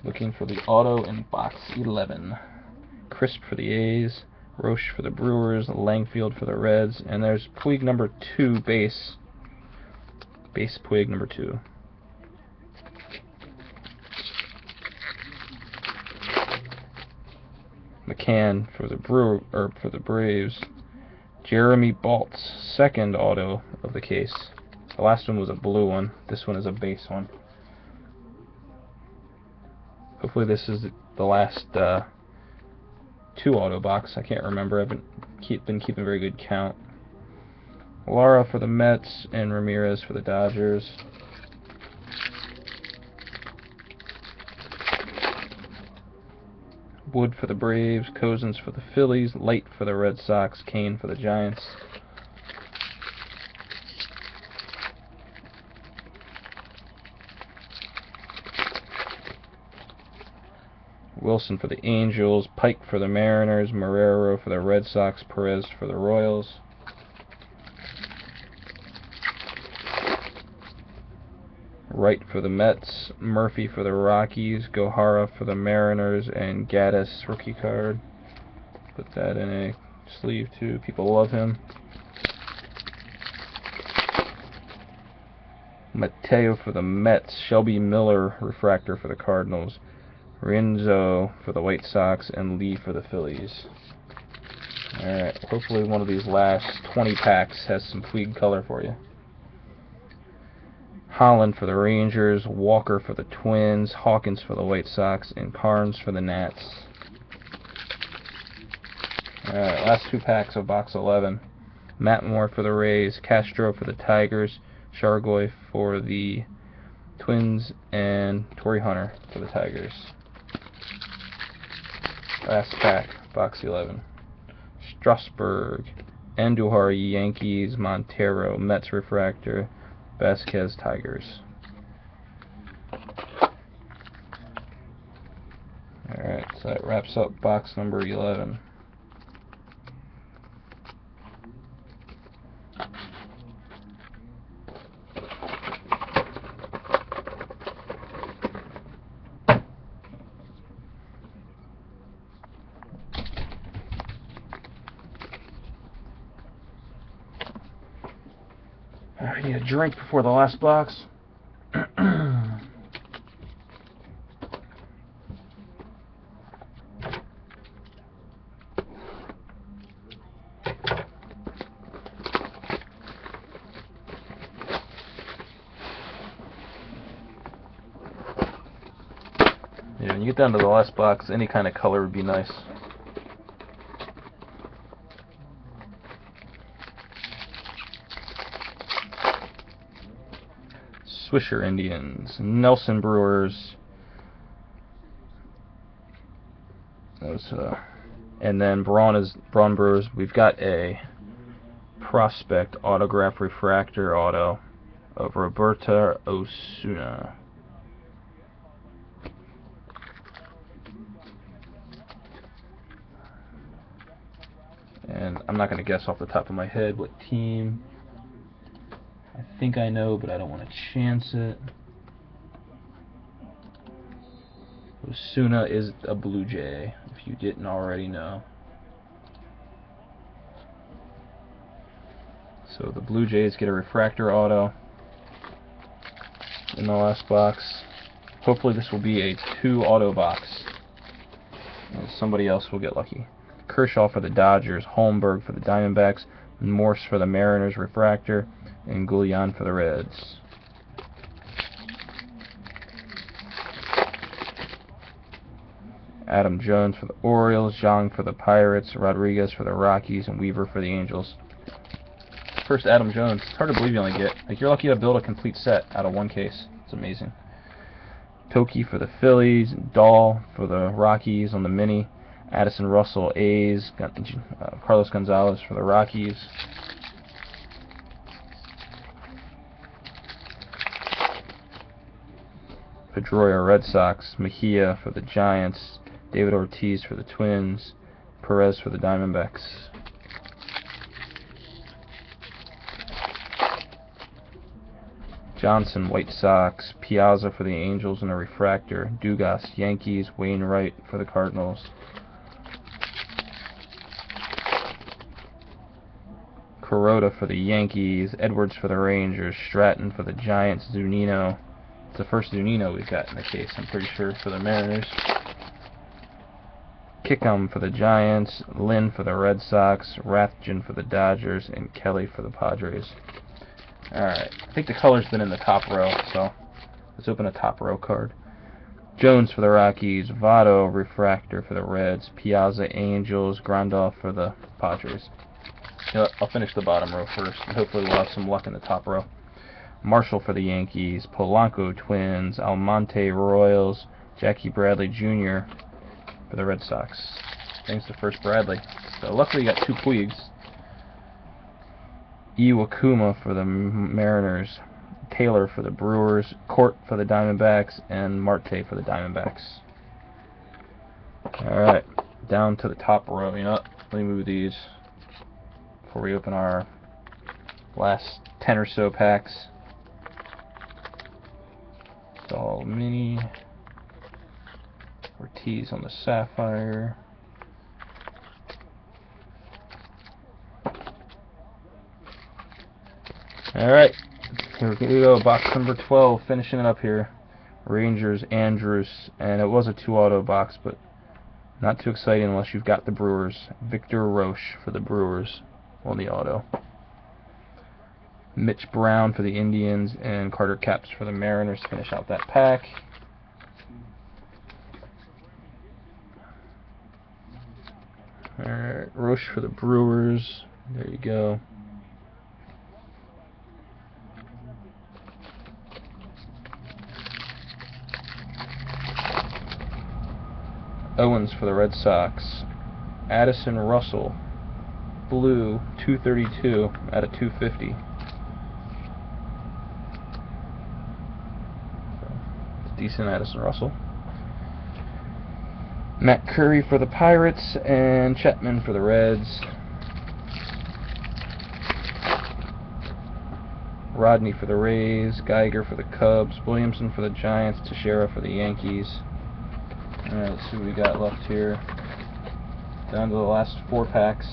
Looking for the auto in box 11. Crisp for the A's, Roche for the Brewers, Langfield for the Reds, and there's Puig number 2 base. Base Puig number 2. McCann for the Braves. Jeremy Baltz, second auto of the case. The last one was a blue one. This one is a base one. Hopefully this is the last 2 auto box. I can't remember. I've been keeping very good count. Lara for the Mets and Ramirez for the Dodgers. Wood for the Braves, Cozens for the Phillies, Light for the Red Sox, Kane for the Giants. Wilson for the Angels, Pike for the Mariners, Marrero for the Red Sox, Perez for the Royals. Wright for the Mets, Murphy for the Rockies, Gohara for the Mariners, and Gaddis rookie card. Put that in a sleeve too. People love him. Mateo for the Mets, Shelby Miller refractor for the Cardinals, Rinzo for the White Sox, and Lee for the Phillies. Alright, hopefully one of these last 20 packs has some Puig color for you. Holland for the Rangers, Walker for the Twins, Hawkins for the White Sox, and Carnes for the Nats. Alright, last 2 packs of box 11. Matt Moore for the Rays, Castro for the Tigers, Shargoy for the Twins, and Torrey Hunter for the Tigers. Last pack, box 11. Strasburg, Andujar Yankees, Montero Mets refractor, Vasquez Tigers. Alright, so that wraps up box number 11. I need a drink before the last box. Yeah, when you get down to the last box, any kind of color would be nice. Swisher Indians, Nelson Brewers, and then Braun Brewers. We've got a prospect autograph refractor auto of Roberto Osuna. And I'm not going to guess off the top of my head what team. I think I know, but I don't want to chance it. Osuna is a Blue Jay, if you didn't already know. So the Blue Jays get a refractor auto in the last box. Hopefully this will be a 2 auto box. And somebody else will get lucky. Kershaw for the Dodgers, Holmberg for the Diamondbacks, Morse for the Mariners refractor, and Goulian for the Reds. Adam Jones for the Orioles, Zhang for the Pirates, Rodriguez for the Rockies, and Weaver for the Angels. First Adam Jones. It's hard to believe you only get. Like, you're lucky to build a complete set out of 1 case. It's amazing. Toki for the Phillies, Dahl for the Rockies on the mini, Addison Russell, A's, Carlos Gonzalez for the Rockies. Pedroia, Red Sox. Mejia for the Giants. David Ortiz for the Twins. Perez for the Diamondbacks. Johnson, White Sox. Piazza for the Angels in a refractor. Dugas, Yankees. Wainwright for the Cardinals. Kuroda for the Yankees. Edwards for the Rangers. Stratton for the Giants. Zunino. It's the first Zunino we've got in the case, I'm pretty sure, for the Mariners. Kickham for the Giants. Lynn for the Red Sox. Rathjen for the Dodgers. And Kelly for the Padres. Alright, I think the color's been in the top row, so let's open a top row card. Jones for the Rockies. Votto, refractor for the Reds. Piazza, Angels. Grandal for the Padres. You know what, I'll finish the bottom row first, and hopefully we'll have some luck in the top row. Marshall for the Yankees. Polanco, Twins. Almonte, Royals. Jackie Bradley Jr. for the Red Sox. Thanks to first Bradley. So luckily you got two Puigs. Iwakuma for the Mariners. Taylor for the Brewers. Court for the Diamondbacks. And Marte for the Diamondbacks. Alright, down to the top row. You know what? Let me move these before we open our last 10 or so packs. It's all mini. Ortiz on the Sapphire. Alright, here we go, box number 12, finishing it up here. Rangers, Andrews, and it was a 2-auto box, but not too exciting unless you've got the Brewers. Victor Roche for the Brewers on the auto. Mitch Brown for the Indians, and Carter Capps for the Mariners to finish out that pack. Alright, Roche for the Brewers, there you go. Owens for the Red Sox. Addison Russell, blue, 232 out of 250. It's decent Addison Russell. Matt Curry for the Pirates, and Chapman for the Reds. Rodney for the Rays, Geiger for the Cubs, Williamson for the Giants, Teixeira for the Yankees. Alright, let's see what we got left here. Down to the last 4 packs.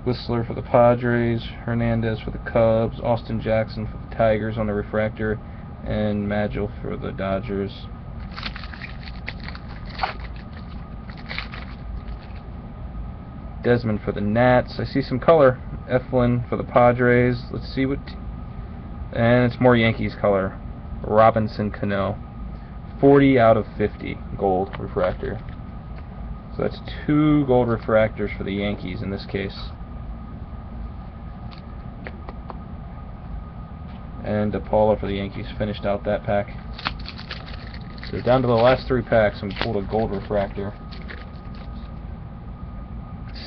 Whistler for the Padres, Hernandez for the Cubs, Austin Jackson for the Tigers on the refractor, and Magill for the Dodgers. Desmond for the Nats. I see some color. Eflin for the Padres. Let's see what... And it's more Yankees color. Robinson Cano. 40 out of 50 gold refractor. So that's 2 gold refractors for the Yankees in this case. And DePaula for the Yankees finished out that pack. So down to the last 3 packs, and we pulled a gold refractor.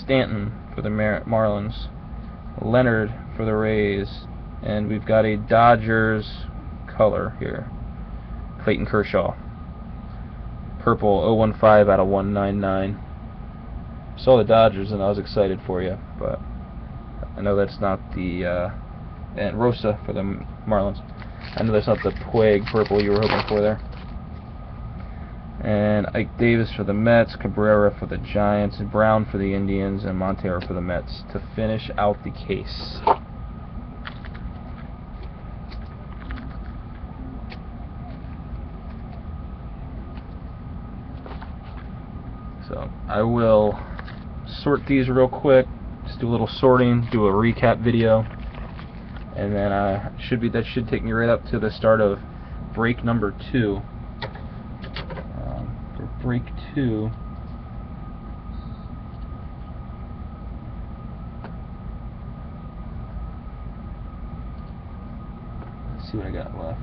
Stanton for the Marlins. Leonard for the Rays. And we've got a Dodgers color here. Clayton Kershaw. Purple 015 out of 199. Saw the Dodgers and I was excited for you, but I know that's not the and Rosa for the Marlins. I know that's not the Puig purple you were hoping for there. And Ike Davis for the Mets, Cabrera for the Giants, and Brown for the Indians, and Montero for the Mets to finish out the case. So I will sort these real quick, just do a little sorting, do a recap video, and then that should take me right up to the start of break number 2. For break 2, let's see what I got left.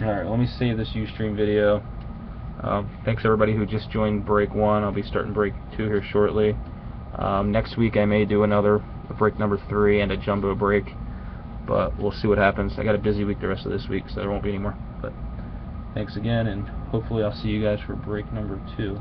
Alright, let me save this Ustream video. Thanks everybody who just joined break 1. I'll be starting break 2 here shortly. Next week I may do another break number 3 and a jumbo break, but we'll see what happens. I got a busy week the rest of this week, so there won't be any more. But thanks again, and hopefully I'll see you guys for break number 2.